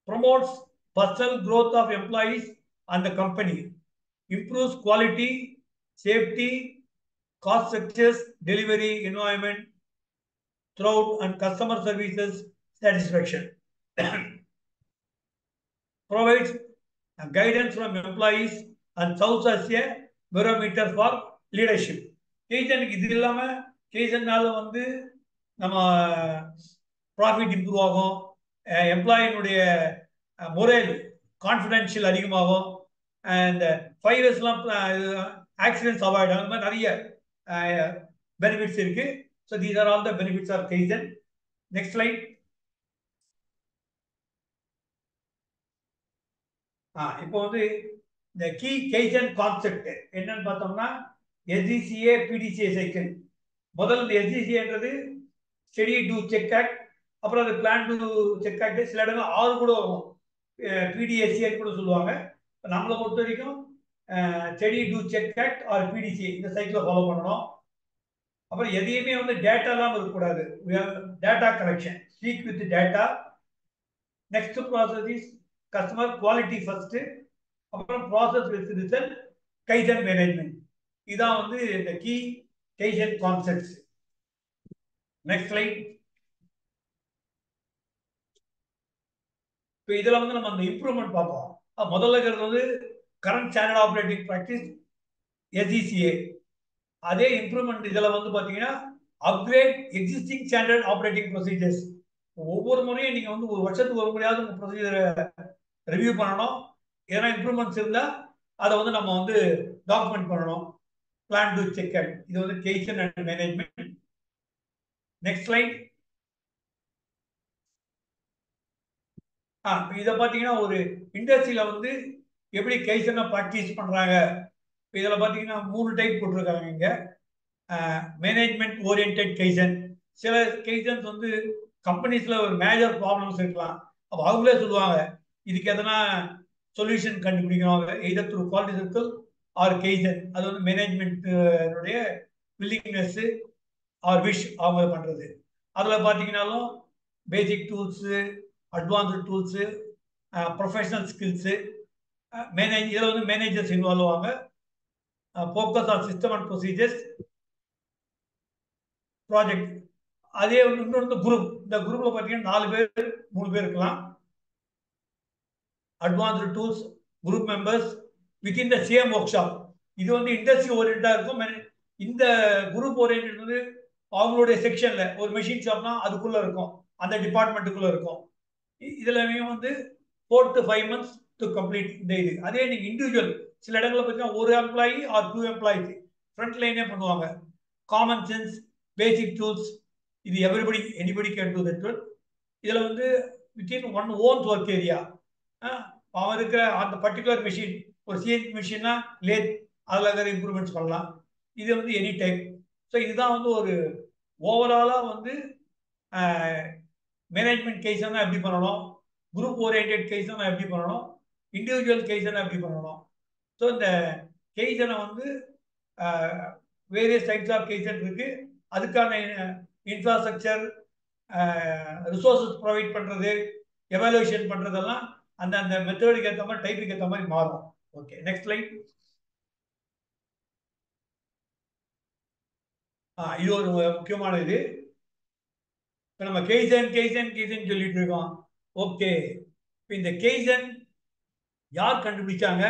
promotes personal growth of employees and the company, improves quality, safety, cost structures, delivery environment throughout, and customer services satisfaction. Provides guidance from employees and serves as a barometer for leadership. Kaizenக்கு இது இல்லாம Kaizenனால வந்து நம்ம profit improve ஆகும், எம்ப்ளாயினுடைய morale confidential அதிகமாகும், and 5 இயர்ஸ்லாம் accidents avoid, அந்த மாதிரி நிறைய பெனிஃபிட்ஸ் இருக்கு. So these are all the benefits of Kaizen. Next slide. இப்போ வந்து இந்த கீ Kaizen கான்செப்ட் என்னன்னு பார்த்தோம்னா SDCA PDCA சைக்கிள். முதல்ல இந்த SDCAன்றது ஸ்டடி டு செக் ஆக்ட், அப்புறம் அது பிளான் டு செக் ஆக்ட், சில இடங்கள் 6 கூட வரும், PDSA கூட சொல்லுவாங்க. நம்மளை பொறுத்த வரைக்கும் study to check act or PDCA இந்த சைக்கிளை ஃபாலோ பண்ணணும். அப்புறம் எதையுமே வந்து டேட்டா இல்லாமல் இருக்கக்கூடாது. Data collection, speak with data. Next process is customer quality first, அப்புறம் process with result, Kaizen management. இதான் வந்து இந்த key Kaizen concepts. Next slide. இப்போ இதில் வந்து நம்ம அந்த இம்ப்ரூவ்மெண்ட் பார்ப்போம். முதல்ல இருக்கிறது வந்து current standard operating practice SDCA. அதே இம்ப்ரூவ்மெண்ட் இதில் வந்து பார்த்தீங்கன்னா upgrade existing standard operating procedures. ஒவ்வொரு முறையும் நீங்கள் வந்து ஒரு வருஷத்துக்கு ஒரு முறையாவது உங்கள் ப்ரொசீஜரை ரிவ்யூ பண்ணணும். ஏன்னா இம்ப்ரூவ்மெண்ட்ஸ் இருந்தால் அதை வந்து நம்ம வந்து டாக்குமெண்ட் பண்ணணும். பிளான் டு செக் அவுட், இது வந்து Kaizen and management. Next slide. இதை பார்த்தீங்கன்னா ஒரு இண்டஸ்ட்ரியில வந்து எப்படி Kaizen ப்ராக்டிஸ் பண்றாங்க. இதில் பார்த்தீங்கன்னா 3 டைப் போட்டிருக்காங்க இங்க. Management oriented Kaizen. சில Kaizens வந்து கம்பெனிஸ்ல ஒரு மேஜர் ப்ராப்ளம்ஸ் இருக்கலாம், அப்போ அவங்களே சொல்லுவாங்க இதுக்கு எதனா சொல்யூஷன் கண்டுபிடிக்கணும், either through quality circle or Kaizen. அது வந்து மேனேஜ்மெண்ட்டுடைய வில்லிங்னஸ் ஆர் விஷ் அவங்க பண்றது. அதில் பார்த்தீங்கன்னாலும் basic tools, advanced tools, professional skills, இதில் வந்து மேனேஜர்ஸ் இன்வால்வ் ஆவாங்க. Focus on system and procedures, project. அதே வந்து இன்னொரு குரூப், இந்த குரூப்ல பார்த்தீங்கன்னா 4 பேர் 3 பேர் இருக்கலாம். Advanced tools, group members within the same work shop. இது வந்து இண்டஸ்ட்ரி ஓரியன்டா இருக்கும். இந்த குரூப் ஓரியன்ட் வந்து அவங்களுடைய செக்ஷன்ல ஒரு மெஷின் ஷாப்னா அதுக்குள்ள இருக்கும், அந்த டிபார்ட்மெண்ட்டுக்குள்ள இருக்கும். இதுலயும் வந்து 4 to 5 months டு கம்ப்ளீட் இந்த இது. அதே நீங்க இண்டிவிஜுவல் சில இடங்களில் பார்த்தீங்கன்னா ஒரு எம்ப்ளாயி ஆர் 2 எம்ப்ளாயிஸ் ஃப்ரண்ட் லைனே பண்ணுவாங்க. காமன் சென்ஸ், பேசிக் டூல்ஸ், இது எனிபடி கேன் டு தட். இதில் வந்து within one own work area, அவன் இருக்கிற அந்த பர்டிகுலர் மிஷின், ஒரு சிஎன்சி மிஷின்னா லேத், அதில் இருக்கிற இம்ப்ரூவ்மெண்ட்ஸ் பண்ணலாம். இது வந்து எனி டைம். ஸோ இதுதான் வந்து ஒரு ஓவராலாக வந்து மேனேஜ்மெண்ட் Kaizen எப்படி பண்ணணும், குரூப் ஓரியன்டட் Kaizen எப்படி பண்ணணும், இண்டிவிஜுவல் Kaizen எப்படி பண்ணணும். ஸோ இந்த Kaizen வந்து வேரியஸ் டைப்ஸ் ஆஃப் Kaizen இருக்கு. அதுக்கான இன்ஃப்ராஸ்ட்ரக்சர், ரிசோர்ஸஸ் ப்ரொவைட் பண்றது, எவாலுவேஷன் பண்றதெல்லாம் அந்த மெத்தடுக்கு ஏற்ற மாதிரி, டைப்புக்கு ஏற்ற மாதிரி மாறும். Okay, next slide. இது ஒரு முக்கியமான இது. இப்போ நம்ம கெய்சன் சொல்லிட்டு இருக்கோம். ஓகே, இப்போ இந்த கெய்சன் யார் கண்டுபிடிச்சாங்க,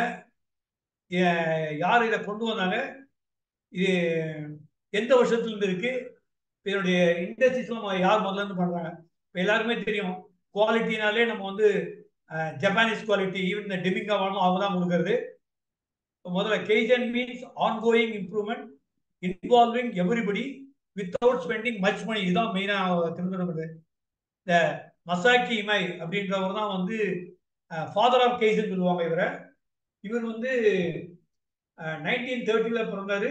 யார் இதை கொண்டு வந்தாங்க, இது எந்த வருஷத்துல இருந்து இருக்கு, இதனுடைய இண்டஸ்ட்ரீஸ்லாம் யார் முதல்ல இருந்து பண்றாங்க? இப்போ எல்லாருக்குமே தெரியும், குவாலிட்டினாலே நம்ம வந்து ஜப்பானீஸ் குவாலிட்டி, ஈவன் இந்த டெமிங்கா வாங்கணும் அவங்க தான் கொடுக்கறது. முதல்ல kaizen means ongoing improvement involving everybody without spending much money. இதுதான் மெயினாக திருந்தது. இந்த மசாக்கி இமை அப்படின்றவர் தான் வந்து ஃபாதர் ஆஃப் கெய்சன் சொல்லுவாங்க இவரை. இவர் வந்து 1930 பிறந்தாரு.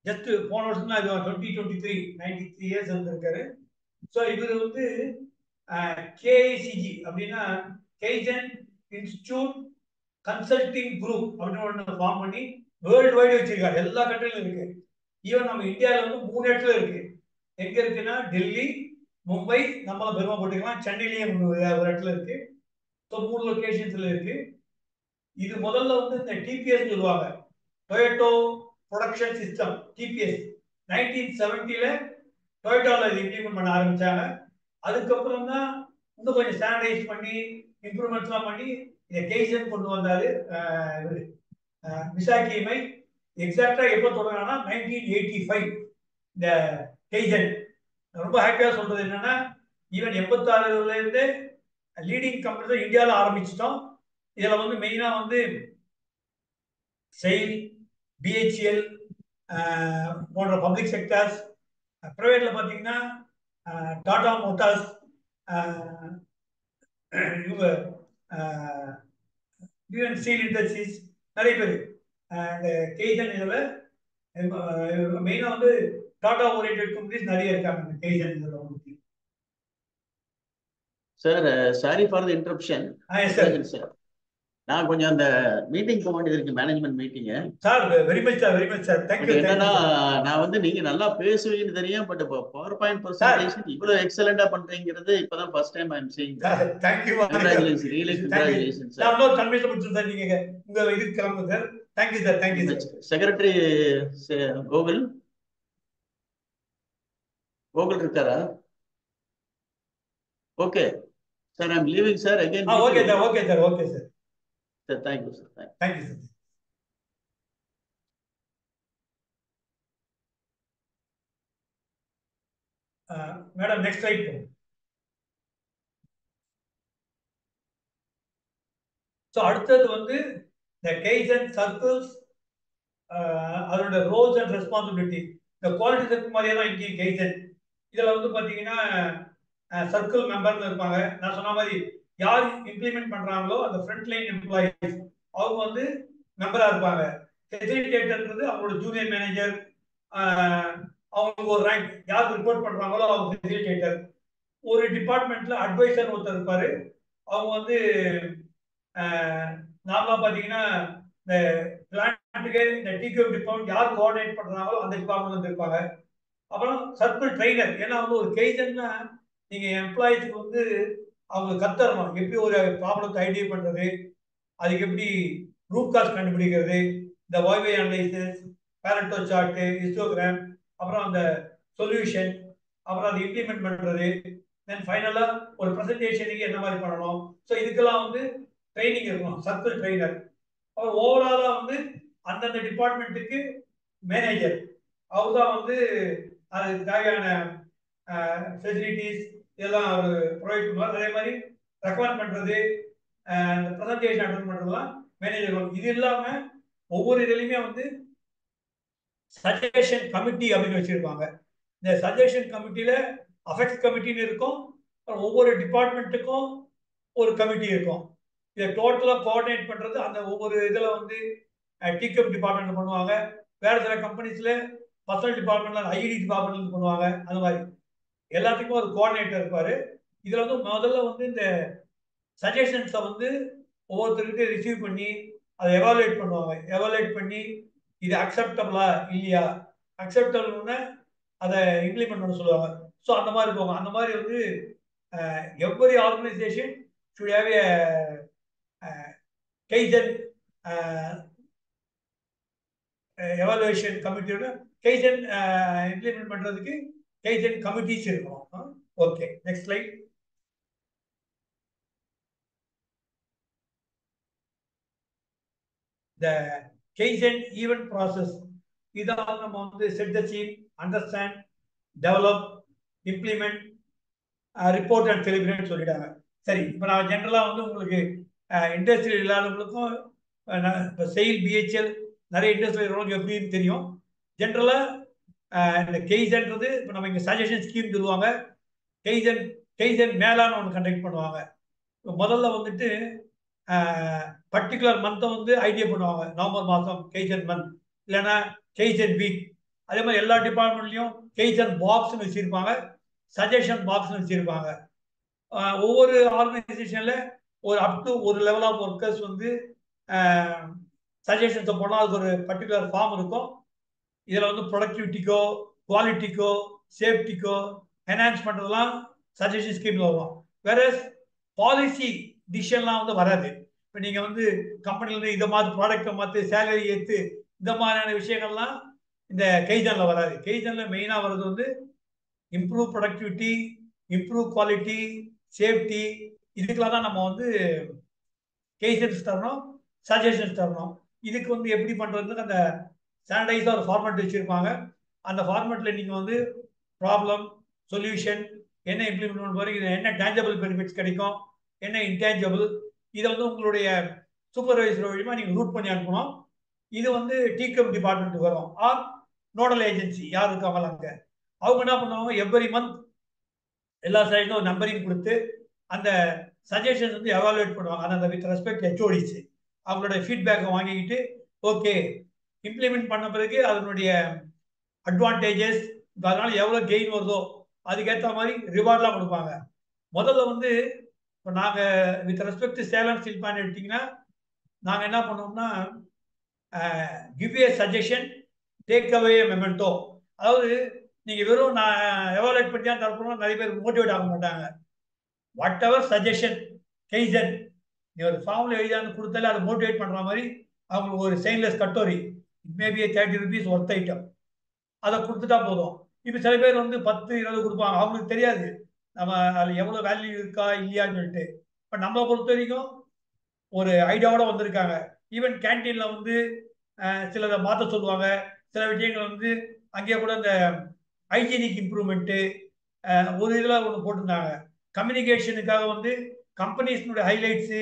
ஜஸ்ட் போன வருஷம் தான் 2023 93 இயர்ஸ் இருந்திருக்காரு. ஸோ இவர் வந்து கேஐசிஜி அப்படின்னா கெய்சன் இன்ஸ்டிடியூட் கன்சல்டிங் குரூப் அப்படின்னு ஒன்று ஃபார்ம் பண்ணி வேர்ல்டு வைடு வச்சிருக்காரு. எல்லா கண்ட்ரிலும் இருக்கு. ஈவன் நம்ம இந்தியாவில் வந்து 3 இடத்துல இருக்கு. எங்க இருக்குன்னா டெல்லி, மும்பை, நம்ம பெருமை போட்டுக்கலாம், சென்னையிலேயும் ஒரு இடத்துல இருக்கு. ஸோ 3 லொகேஷன்ஸ்ல இருக்கு. இது முதல்ல வந்து இந்த டிபிஎஸ் சொல்லுவாங்க, டொயோட்டோ ப்ரொடக்ஷன் சிஸ்டம், டிபிஎஸ் 1970ல டொயோட்டோல இது இம்ப்ளிமெண்ட் பண்ண ஆரம்பிச்சாங்க. அதுக்கப்புறம் தான் இன்னும் கொஞ்சம் ஸ்டாண்டர்டைஸ் பண்ணி இம்ப்ரூவ்மெண்ட்ஸ்லாம் பண்ணி இதை கெய்சன் கொண்டு வந்தாரு மிசாக்கி இமை. எக்ஸாக்டா எப்போ தொடங்கினா 1985 இந்த கெய்சன். ரொம்ப ஹாப்பியா சொல்றது என்னன்னா, ஈவன் 86ல இருந்து லீடிங் கம்பெனி இந்தியாவில் ஆரம்பிச்சிட்டோம். இதுல வந்து மெயினா வந்து செயில், பிஹெச்எல் போன்ற பப்ளிக் செக்டர்ஸ், பிரைவேட்ல பார்த்தீங்கன்னா டாடா மோட்டார்ஸ், இவங்க ஸ்டீல் இண்டஸ்ட்ரீஸ், நிறைய பேர் இந்த கெய்சன் இதில் மெயினாக வந்து டாடா ஓரியன்டட் கம்பெனிஸ் நிறைய இருக்காங்க இந்த கெய்சன் இதில் உங்களுக்கு. Sir sorry for the interruption. Sir நான் கொஞ்சம் அந்த மீட்டிங் போக வேண்டியது இருக்கு, management meeting. Sir very much sir, very much sir. Thank you. என்னன்னா நான் வந்து நீங்க நல்லா பேசுவீங்கன்னு தெரியும், பட் இப்போ பவர் பாயிண்ட் பிரசன்டேஷன் இவ்வளவு எக்ஸலென்ட்டா பண்றீங்கிறது இப்பதான் first time I am seeing. Thank you. Congratulation, really congratulation sir. நான் இன்னொரு கன்வென்ஷன் முடிச்சிருந்தேன், நீங்க உங்க இது கிளம்புங்க sir. Thank you sir. Thank you sir. Secretary Gokul இருக்காரா? Okay sir, I am leaving sir. Again okay sir. Okay sir. Okay sir. Sir thank you sir. Thank you sir. Madam next slide. So அடுத்தது வந்து இந்த kaizen circles, அதோட roles and responsibility. இந்த quality circle மாதிரியே தான் இங்கேயும் kaizen. இதில் வந்து பார்த்தீங்கன்னா சர்க்கிள் மெம்பர்னு இருப்பாங்க. நான் சொன்ன மாதிரி யார் இம்ப்ளிமெண்ட் பண்றாங்களோ அந்த ஃப்ரண்ட் லைன் எம்ப்ளாயிஸ் அவங்க வந்து மெம்பரா இருப்பாங்க. ஃபெசிலிட்டேட்டர்ன்றது அவங்களோட ஜூனியர் மேனேஜர், அவங்களுக்கு ஒரு ரேங்க், யார் ரிப்போர்ட் பண்றாங்களோ அவங்க ஃபெசிலிட்டேட்டர். ஒரு டிபார்ட்மெண்ட்ல அட்வைசர் ஒருத்தர் இருப்பாரு. அவங்க வந்து நார்மலா பாத்தீங்கன்னா இந்த பிளான்ட்டுக்கு இந்த டிக்யூப் டிபார்ட்மெண்ட் யார் கோஆர்டினேட் பண்றாங்களோ அந்த டிபார்ட்மெண்ட் வந்து இருப்பாங்க. அப்புறம் சர்க்கிள் ட்ரைனர். ஏன்னா வந்து ஒரு கெய்சன்னா நீங்க எம்ப்ளாயிஸ்க்கு வந்து அவங்க கத்தரணும், எப்படி ஒரு ப்ராப்ளத்தை ஐடியா பண்றது, அதுக்கு எப்படி ரூட் காஸ் கண்டுபிடிக்கிறது, இந்த வாய்வே அனலைசிஸ், பேரண்டோ சார்ட், ஹிஸ்டோகிராம், அப்புறம் அந்த சொல்யூஷன், அப்புறம் அதை இம்ப்ளிமெண்ட் பண்றது, தென் ஃபைனலா ஒரு ப்ரெசன்டேஷனுக்கு என்ன மாதிரி பண்ணணும். ஸோ இதுக்கெல்லாம் வந்து ட்ரைனிங் இருக்கணும், சர்க்கிள் ட்ரைனர். அப்புறம் ஓவராலா வந்து அந்தந்த டிபார்ட்மெண்ட்டுக்கு மேனேஜர், அவர் தான் வந்து அதுக்கு தேவையான ஃபெசிலிட்டிஸ் இதெல்லாம் அவர் ப்ரொவைட் பண்ணுவார். அதே மாதிரி ரெக்கமெண்ட் பண்றது, ப்ரெசன்டேஷன் அட்டன் பண்றதுலாம் மேனேஜர். இது இல்லாம ஒவ்வொரு இதுலையுமே வந்து சஜஷன் கமிட்டி அப்படின்னு வச்சிருப்பாங்க. இந்த சஜஷன் கமிட்டியில அஃபெக்ட் கமிட்டின்னு இருக்கும். ஒவ்வொரு டிபார்ட்மெண்ட்டுக்கும் ஒரு கமிட்டி இருக்கும். இதை டோட்டலா கோஆர்டினேட் பண்றது அந்த ஒவ்வொரு இதுல வந்து டிகப் டிபார்ட்மெண்ட் பண்ணுவாங்க. வேற சில கம்பெனிஸ்ல பர்சனல் டிபார்ட்மெண்ட்ல ஐடி டிபார்ட்மெண்ட் பண்ணுவாங்க. அந்த மாதிரி எல்லாத்துக்கும் ஒரு கோஆர்டினேட்டர் இருப்பாரு. இதுல வந்து முதல்ல வந்து இந்த சஜஷன்ஸை வந்து ஒவ்வொருத்தருக்கு ரிசீவ் பண்ணி அதை எவாலுவேட் பண்ணுவாங்க. எவாலுவேட் பண்ணி இது அக்செப்டபிளா இல்லையா, அக்செப்டபிள்னு அதை இம்ப்ளிமெண்ட் பண்ண சொல்லுவாங்க. ஸோ அந்த மாதிரி போவாங்க. அந்த மாதிரி வந்து every organisation should have a Kaizen evaluation committee. Kaizen implement பண்றதுக்கு Kaizen committees இருக்கும். Okay, next slide. The Kaizen event process. இதான் நம்ம வந்து set the scene, understand, develop, implement, report and celebrate சொல்லிட்டாங்க. சரி, இப்போ நான் ஜென்ரலா வந்து உங்களுக்கு இண்டஸ்ட்ரியல் இல்லாதவங்களுக்கும் இப்போ செயில் பிஹெச்எல் நிறைய இண்டஸ்ட்ரியல் இருக்கிறவங்களுக்கு எப்படின்னு தெரியும். ஜென்ரலா இந்த கெய்சன்றது இப்போ நம்ம இங்கே சஜஷன் ஸ்கீம் சொல்லுவாங்க. கெய்சன் மேலான்னு ஒன்று கண்டக்ட் பண்ணுவாங்க. முதல்ல வந்துட்டு பர்டிகுலர் மந்த்தை வந்து ஐடியா பண்ணுவாங்க. நவம்பர் மாதம் கெய்சன் மந்த், இல்லைன்னா கெய்சன் வீக். அதே மாதிரி எல்லா டிபார்ட்மெண்ட்லையும் கெய்சன் பாக்ஸ்னு வச்சிருப்பாங்க, சஜஷன் பாக்ஸ்னு வச்சிருப்பாங்க. ஒவ்வொரு ஆர்கனைசேஷன்ல ஒரு அப் டு ஒரு லெவல் ஆஃப் ஒர்க்கர்ஸ் வந்து சஜஷன்ஸை போனால் அதுக்கு ஒரு பர்டிகுலர் ஃபார்ம் இருக்கும். இதில் வந்து ப்ரொடக்டிவிட்டிக்கோ, குவாலிட்டிக்கோ, சேஃப்டிக்கோ என்ஹான்ஸ் பண்ணுறதுலாம் சஜஷன் ஸ்கீமில் வரும். வேற பாலிசி டிசிஷன்லாம் வந்து வராது. இப்போ நீங்கள் வந்து கம்பெனிலேருந்து இதை மாதிரி ப்ராடக்டை மாற்றி சேலரி ஏற்று இந்த மாதிரியான விஷயங்கள்லாம் இந்த கெய்சனில் வராது. கெய்சனில் மெயினாக வர்றது வந்து improve productivity, improve quality, safety, இதுக்கெல்லாம் தான் நம்ம வந்து கெய்சன்ஸ் தரணும், சஜஷன்ஸ் தரணும். இதுக்கு வந்து எப்படி பண்ணுறதுன்னு அந்த ஸ்டாண்டர்டைஸாக ஒரு ஃபார்மேட் வச்சுருப்பாங்க. அந்த ஃபார்மேட்டில் நீங்கள் வந்து ப்ராப்ளம், சொல்யூஷன், என்ன இம்ப்ளிமெண்ட் பண்ண போகிறீங்க, இது என்ன டேஞ்சபிள் பெனிஃபிட்ஸ் கிடைக்கும், என்ன இன்டேஞ்சபிள், இதை வந்து உங்களுடைய சூப்பர்வைசர் வழிமா நீங்கள் ரூட் பண்ணி அனுப்பணும். இது வந்து டிகம் டிபார்ட்மெண்ட்டுக்கு வரும். ஆர் நோடல் ஏஜென்சி யார் இருக்காங்களோ அங்கே அவங்க என்ன பண்ணுவாங்க, எவ்ரி மந்த் எல்லா சைடும் ஒரு நம்பரிங் கொடுத்து அந்த சஜஷன்ஸ் வந்து எவாலுவேட் பண்ணுவாங்க. அந்த வித் ரெஸ்பெக்ட் ஹெச்ஓடிஸ் அவங்களோட ஃபீட்பேக்கை வாங்கிக்கிட்டு ஓகே இம்ப்ளிமெண்ட் பண்ண பிறகு அதனுடைய அட்வான்டேஜஸ், அதனால எவ்வளோ கெயின் வருதோ அதுக்கேற்ற மாதிரி ரிவார்ட்லாம் கொடுப்பாங்க. முதல்ல வந்து இப்போ நாங்கள் with respect Salem steel plant எடுத்தீங்கன்னா நாங்கள் என்ன பண்ணோம்னா கிவ் ஏ சஜஷன், டேக் அவே மெமெண்டோ. அதாவது நீங்கள் வெறும் நான் எவாலுவேட் பண்ணி தான் தரப்போம், நிறைய பேர் மோட்டிவேட் ஆக மாட்டாங்க. வாட் எவர் சஜஷன் கெய்சன் நீ ஒரு ஃபார்ம்ல எழுதான்னு கொடுத்தாலே அதை மோட்டிவேட் பண்ணுற மாதிரி அவங்களுக்கு ஒரு stainless katori, it maybe 30 rupees worth item, அதை கொடுத்துட்டா போதும். இப்போ சில பேர் வந்து 10-20 கொடுப்பாங்க, அவங்களுக்கு தெரியாது நம்ம அதில் எவ்வளோ வேல்யூ இருக்கா இல்லையான்னு சொல்லிட்டு. இப்போ நம்மளை பொறுத்த வரைக்கும் ஒரு ஐடியாவோட வந்திருக்காங்க. ஈவன் கேன்டீனில் வந்து சிலதை மாற்ற சொல்லுவாங்க. சில விஷயங்கள் வந்து அங்கேயே கூட இந்த ஹைஜீனிக் இம்ப்ரூவ்மெண்ட்டு ஒரு இதில் ஒன்று போட்டிருந்தாங்க. கம்யூனிகேஷனுக்காக வந்து கம்பெனிஸ்னுடைய ஹைலைட்ஸு,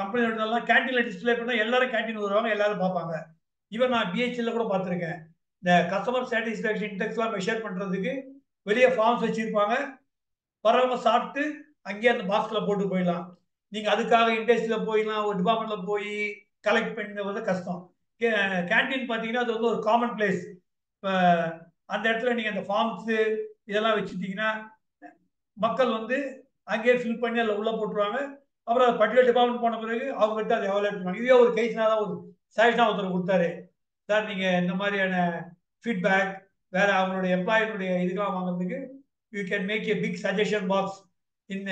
கம்பெனியோட கேன்டீனில் டிஸ்பிளே பண்ணால் எல்லாரும் கேன்டீன் வருவாங்க, எல்லாரும் பார்ப்பாங்க. ஈவன் நான் பிஹெச்எல்ல கூட பார்த்துருக்கேன். இந்த கஸ்டமர் சாட்டிஸ்ஃபேக்ஷன் இண்டெக்ஸ்லாம் மெஷர் பண்ணுறதுக்கு வெளியே ஃபார்ம்ஸ் வச்சுருப்பாங்க. வரவங்க சாப்பிட்டு அங்கேயே அந்த பாக்ஸில் போட்டு போயிடலாம். நீங்கள் அதுக்காக இண்டஸ்ட்ரியில் போயிடலாம், ஒரு டிபார்ட்மெண்ட்டில் போய் கலெக்ட் பண்ணுறது கஷ்டம். கேன்டீன் பார்த்தீங்கன்னா அது வந்து ஒரு காமன் பிளேஸ். இப்போ அந்த இடத்துல நீங்கள் அந்த ஃபார்ம்ஸு இதெல்லாம் வச்சுட்டிங்கன்னா மக்கள் வந்து அங்கேயே ஃபில் பண்ணி அதில் உள்ளே போட்டுருவாங்க. அப்புறம் அது பர்டிகுலர் டிபார்ட்மெண்ட் போன பிறகு அவங்ககிட்ட அதை எவாலுவேட் பண்ணுவாங்க. இதே ஒரு கேஸ்னாக தான் ஒரு சஜஷனாக ஒருத்தர் கொடுத்தாரு, சார் நீங்கள் இந்த மாதிரியான ஃபீட்பேக் வேற அவங்களுடைய எம்ப்ளாயினுடைய இதுக்கெல்லாம் வாங்குறதுக்கு you can make a big suggestion box in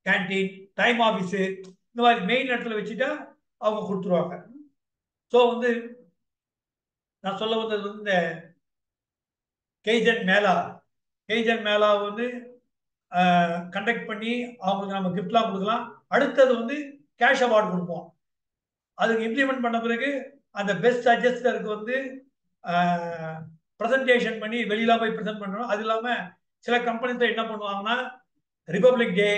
canteen, time office, இந்த மாதிரி மெயின் இடத்துல வச்சுட்டா அவங்க கொடுத்துருவாங்க. ஸோ வந்து நான் சொல்ல வந்தது வந்து இந்த கெய்சன் மேலா வந்து கண்டக்ட் பண்ணி அவங்களுக்கு நம்ம கிஃப்ட்லாம் கொடுக்கலாம். அடுத்தது வந்து கேஷ் அவார்டு கொடுப்போம். அதுக்கு இம்ப்ளிமெண்ட் பண்ண பிறகு அந்த பெஸ்ட் சஜஸ்டருக்கு வந்து ப்ரெசன்டேஷன் பண்ணி வெளியில போய் ப்ரெசென்ட் பண்ணணும். அது இல்லாமல் சில கம்பெனிஸ் என்ன பண்ணுவாங்கன்னா ரிபப்ளிக் டே,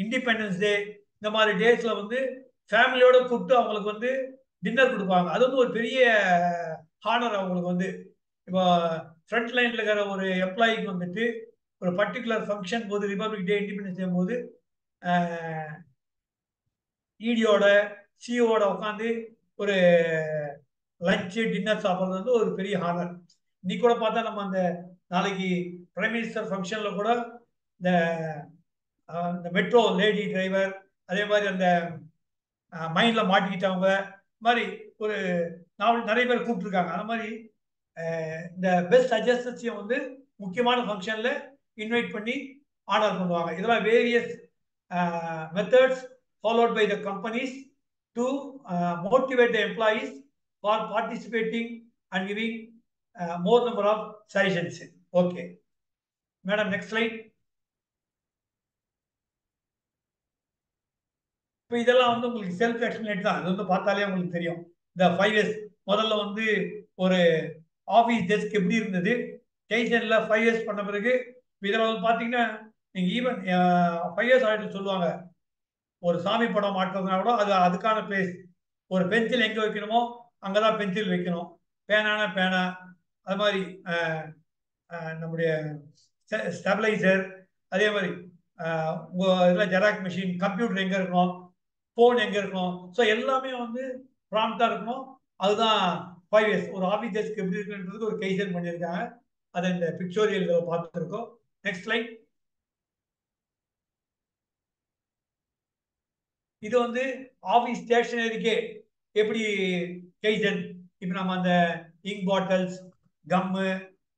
இண்டிபெண்டன்ஸ் டே, இந்த மாதிரி டேஸ்ல வந்து ஃபேமிலியோட கூப்பிட்டு அவங்களுக்கு வந்து டின்னர் கொடுப்பாங்க. அது வந்து ஒரு பெரிய ஹானர் அவங்களுக்கு வந்து. இப்போ ஃப்ரண்ட் லைன்ல இருக்கிற ஒரு எம்ப்ளாயிக்கு வந்துட்டு ஒரு பர்டிகுலர் ஃபங்க்ஷன் போது, ரிபப்ளிக் டே, இண்டிபெண்டன்ஸ் டே போது இடியோட சிஓட உட்காந்து ஒரு லஞ்சு டின்னர் சாப்பிட்றது வந்து ஒரு பெரிய ஹானர். இன்னைக்கு கூட பார்த்தா நம்ம அந்த நாளைக்கு பிரைம் மினிஸ்டர் ஃபங்க்ஷன்ல கூட இந்த மெட்ரோ லேடி டிரைவர், அதே மாதிரி அந்த மைண்ட்ல மாட்டிக்கிட்டவங்க மாதிரி ஒரு நிறைய பேர் கூப்பிட்டுருக்காங்க. அந்த மாதிரி இந்த பெஸ்ட் சஜஸ்டன்ஸையும் வந்து முக்கியமான ஃபங்க்ஷன்ல இன்வைட் பண்ணி ஆனர் பண்ணுவாங்க. இதெல்லாம் various methods followed by the companies to motivate the employees for participating and giving more number of suggestions. Okay, madam, next slide. இதெல்லாம் வந்து உங்களுக்கு செல்ஃப் எக்ஸ்பிளேட் தான். இது வந்து பார்த்தாலே உங்களுக்கு தெரியும். இந்த 5S முதல்ல வந்து ஒரு ஆஃபீஸ் டெஸ்க் எப்படி இருந்தது, கைசன்ல 5S பண்ண பிறகு இதில் வந்து பார்த்தீங்கன்னா நீங்கள் ஈவன் 5S ஆகிட்டு சொல்லுவாங்க. ஒரு சாமி படம் மாட்டுறதுனா கூட அது அதுக்கான பிளேஸ். ஒரு பென்சில் எங்கே வைக்கணுமோ அங்கே தான் பென்சில் வைக்கணும். பேனானா பேனா, அது மாதிரி நம்முடைய ஸ்டெபிளைசர், அதே மாதிரி உங்கள் இதில் ஜெராக்ஸ் மிஷின், கம்ப்யூட்டர் எங்கே இருக்கணும், ஃபோன் எங்கே இருக்கணும். ஸோ எல்லாமே வந்து ப்ராம்ப்டாக இருக்கணும். அதுதான் 5S. ஒரு ஆஃபீஸ் டெஸ்க் எப்படி இருக்குன்றதுக்கு ஒரு கைசன் பண்ணியிருக்காங்க. அதை இந்த பிக்சோரியல் பார்த்துருக்கோம். Next line. இது வந்து ஆஃபீஸ் ஸ்டேஷனரிக்கே எப்படி கைசன். இப்போ நம்ம அந்த இங்க் பாட்டில்ஸ், கம்மு,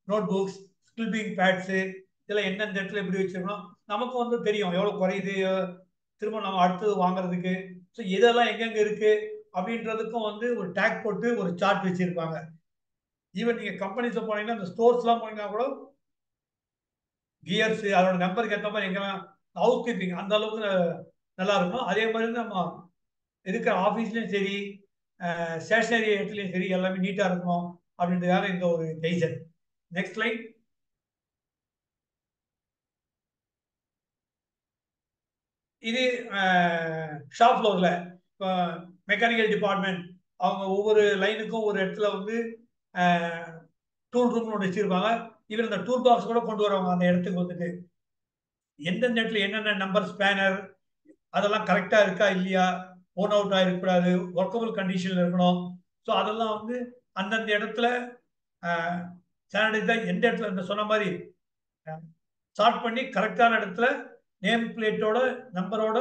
நோட் புக்ஸ், ஸ்கில்பிங் பேட்ஸு இதெல்லாம் எந்தெந்த இடத்துல எப்படி வச்சிருக்கணும் நமக்கு வந்து தெரியும். எவ்வளோ குறையுது, திரும்ப நம்ம அடுத்தது வாங்குறதுக்கு. ஸோ இதெல்லாம் எங்கெங்கே இருக்கு அப்படின்றதுக்கும் வந்து ஒரு டேக் போட்டு ஒரு சார்ட் வச்சிருப்பாங்க. ஈவன் நீங்கள் கம்பெனிஸை போனீங்கன்னா அந்த ஸ்டோர்ஸ்லாம் போனீங்கன்னா கூட கியர்ஸ் அதோட நம்பருக்கு ஏற்ற மாதிரி எங்கெல்லாம் ஹவுஸ் கீப்பிங் அந்த அளவுக்கு நல்லா இருக்கும். அதே மாதிரி நம்ம இருக்கிற ஆஃபீஸ்லையும் சரி, ஸ்டேஷனரி இடத்துலையும் சரி எல்லாமே நீட்டாக இருக்கணும் அப்படின்றதுக்காக இந்த ஒரு கைசன். Next line. இது ஷாப் ஃப்ளோரில் இப்போ மெக்கானிக்கல் டிபார்ட்மெண்ட் அவங்க ஒவ்வொரு லைனுக்கும் ஒரு இடத்துல வந்து டூல் ரூம்னு ஒன்று வச்சிருப்பாங்க. இவர் இந்த டூல் பாக்ஸ் கூட கொண்டு வருவாங்க அந்த இடத்துக்கு வந்துட்டு. எந்தெந்த இடத்துல என்னென்ன நம்பர் ஸ்பேனர் அதெல்லாம் கரெக்டாக இருக்கா இல்லையா, ஓன் அவுட் ஆகிருக்கக்கூடாது, ஒர்க்கபிள் கண்டிஷனில் இருக்கணும். ஸோ அதெல்லாம் வந்து அந்தந்த இடத்துல சானிடைஸாக எந்த இடத்துல இந்த சொன்ன மாதிரி ஸ்டார்ட் பண்ணி கரெக்டான இடத்துல நேம் பிளேட்டோட நம்பரோட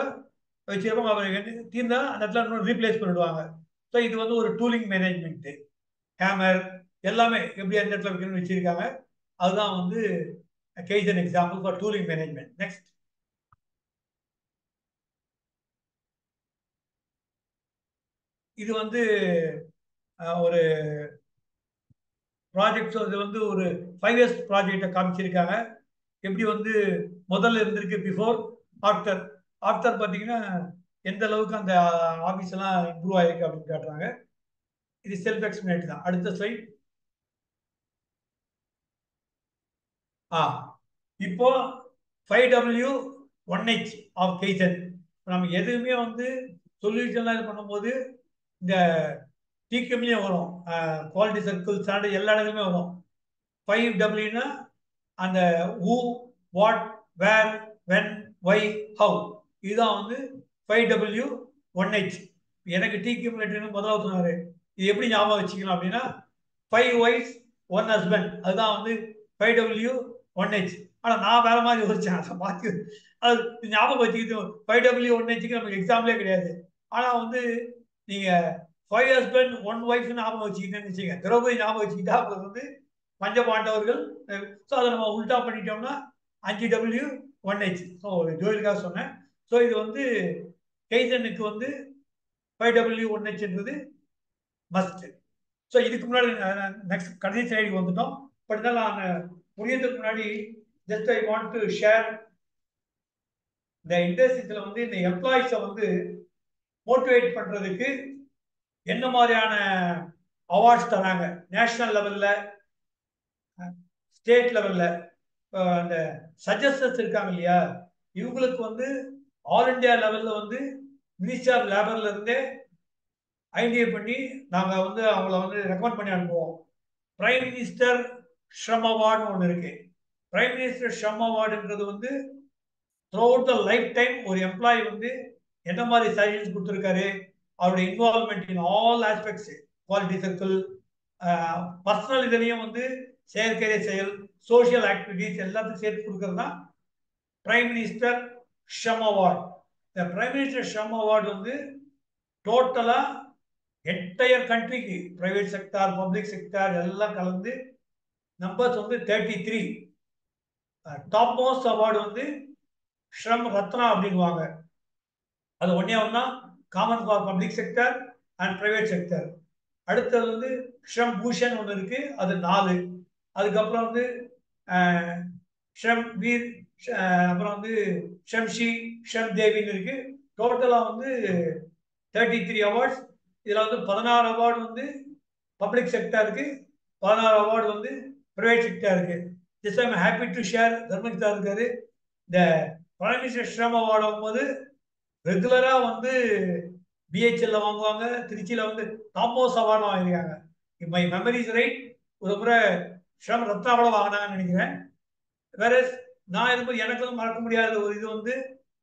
வச்சிருப்பாங்க. அவங்க தீர்ந்தா அந்த இடத்துல இன்னும் ரீப்ளேஸ் பண்ணிடுவாங்க. ஸோ இது வந்து ஒரு டூலிங் மேனேஜ்மெண்ட்டு. ஹேமர் எல்லாமே எப்படி அந்த இடத்துல வைக்கணும்னு வச்சிருக்காங்க. அதுதான் வந்து kaizen example for tooling management. Next. இது வந்து ஒரு ப்ராஜெக்ட். இது வந்து ஒரு 5S ப்ராஜெக்டை காமிச்சிருக்காங்க. எப்படி வந்து முதல்ல இருந்திருக்கு பிஃபோர், ஆஃப்டர். ஆஃப்டர் பார்த்தீங்கன்னா எந்த அளவுக்கு அந்த ஆஃபீஸ் எல்லாம் இம்ப்ரூவ் ஆயிருக்கு அப்படின்னு காட்டுறாங்க. இது செல்ஃப் எக்ஸ்பிளேட் தான். அடுத்த ஸ்லைட். இப்போ 5W1H ஆஃப் கைசன். நம்ம எதுவுமே வந்து சொல்யூஷன்லாம் இது பண்ணும்போது இந்த டிகம்லேயே வரும், குவாலிட்டி சர்க்கிள் ஸ்டாண்டர்ட் எல்லா இடத்துலையுமே வரும். 5W அந்த who, what, where, when, why, how இதுதான் வந்து 5W1H. எனக்கு டிகம்லேட்டர்னு முதல்ல சொன்னாரு. இது எப்படி ஞாபகம் வச்சுக்கலாம் அப்படின்னா 5 wives 1 husband அதுதான் வந்து 5W1H. ஆனால் நான் வேற மாதிரி யோசிச்சேன். அதை பார்த்து அது ஞாபகம் வச்சுக்கிட்டு 5W1Hக்கு நமக்கு எக்ஸாம்பிளே கிடையாது. ஆனால் வந்து நீங்கள் 5 husband 1 wife ஞாபகம் வச்சுக்கிட்டேன்னு வச்சுங்க, திரௌபதி ஞாபகம் வச்சுக்கிட்டா அப்புறம் வந்து பஞ்ச பாண்டவர்கள். ஸோ அதை நம்ம உல்டா பண்ணிட்டோம்னா 5W1H. ஸோ ஜோதிலுக்காக சொன்னேன். ஸோ இது வந்து கைசனுக்கு வந்து 5W1Hன்றது மஸ்ட். ஸோ இதுக்கு முன்னாடி நெக்ஸ்ட் கடைசி ஸ்லைடுக்கு வந்துட்டோம். பட் இதெல்லாம் முடியறதுக்கு முன்னாடி just I want to share இந்த இண்டஸ்ட்ரீஸ்ல வந்து இந்த எம்ப்ளாயிஸை வந்து மோட்டிவேட் பண்றதுக்கு என்ன மாதிரியான அவார்ட்ஸ் தராங்க. நேஷனல் லெவல்ல, ஸ்டேட் லெவல்ல அந்த சஜஸ்டர்ஸ் இருக்காங்க இல்லையா, இவங்களுக்கு வந்து ஆல் இண்டியா லெவல்ல வந்து மினிஸ்ட்ரி ஆஃப் லேபர்ல இருந்தே ஐடியா பண்ணி நாங்கள் வந்து அவங்கள வந்து ரெக்கமெண்ட் பண்ணி அனுப்புவோம். பிரைம் மினிஸ்டர் ஷ்ரம் அவார்டுன்னு ஒன்று இருக்கு. பிரைம் மினிஸ்டர் ஷ்ரம் அவார்டுன்றது வந்து through out the life time ஒரு எம்ப்ளாயி வந்து என்ன மாதிரி சஜஷன்ஸ் கொடுத்துருக்காரு, அவருடைய involvement in all aspects, quality circle, personal இதுலையும் வந்து செயற்கை செயல், சோசியல் ஆக்டிவிட்டிஸ் எல்லாத்தையும் சேர்த்து கொடுக்கறது தான் பிரைம் மினிஸ்டர் ஷ்ரம் அவார்டு. இந்த பிரைம் மினிஸ்டர் ஷ்ரம் அவார்டு வந்து டோட்டலா என்டையர் கண்ட்ரிக்கு பிரைவேட் செக்டார், பப்ளிக் செக்டார் எல்லாம் கலந்து நம்பர்ஸ் வந்து 33. டாப் மோஸ்ட் அவார்டு வந்து ஷ்ரம் ரத்னா அப்படின்வாங்க. அது ஒன்னே ஒன்னா common for public sector and private sector. அடுத்தது வந்து ஷ்ரம் பூஷன் ஒன்று இருக்கு, அது 4. அதுக்கப்புறம் வந்து ஷ்ரம் வீர், அப்புறம் வந்து ஷ்ரம்ஷி, ஷ்ரம் தேவின்னு இருக்கு. டோட்டலா வந்து 33 அவார்ட்ஸ். இதுல வந்து 16 அவார்டு வந்து பப்ளிக் செக்டருக்கு, 16 அவார்டு வந்து பிரைவேட் செக்டருக்கு. This I'm happy to share. Dharman sir இருக்காரு. இந்த பிரைம் மினிஸ்டர் ஸ்ரம் அவார்டு ஆகும்போது ரெகுலரா வந்து பிஹெச்எல்ல வாங்குவாங்க, திருச்சியில வந்து தாமோஸ் அவார்டு வாங்கியிருக்காங்க. மை மெமரிஸ் ரைட், ஒரு முறை ஸ்ரம் ரத்னா கூட வாங்கினாங்கன்னு நினைக்கிறேன். வேற நான் இருக்கும்போது எனக்கு வந்து மறக்க முடியாத ஒரு இது வந்து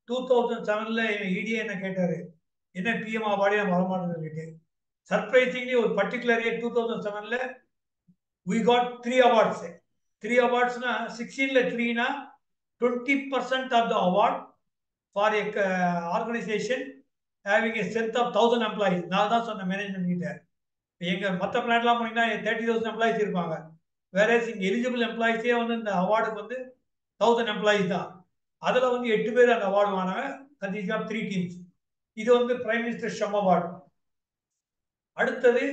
2007ல இடிஏ என்ன கேட்டாரு, என்ன பிஎம் அவார்டே நான் வரமாட்டேன்னு சொல்லிட்டு. சர்ப்ரைசிங்லி ஒரு பர்டிகுலர் இயர் 2007ல we got 3 awards. 3 awardsனா 16ல 3னா 20% of the award for a organization having a strength of 1000 employees. நான் தான் சொன்ன மேனேஜ்மெண்ட் கிட்ட, எங்க மற்ற பிளான்லாம் போனீங்கன்னா 30,000 எம்ப்ளாயிஸ் இருப்பாங்க. வேற இங்க எலிஜிபிள் எம்ப்ளாயிஸே வந்து இந்த அவார்டுக்கு வந்து 1000 எம்ப்ளாயிஸ் தான். அதுல வந்து 8 பேர் அந்த அவார்டு வாங்கினாங்க. Consist of 3 teams. இது வந்து பிரைம் மினிஸ்டர் ஸ்ரம் அவார்டு. அடுத்தது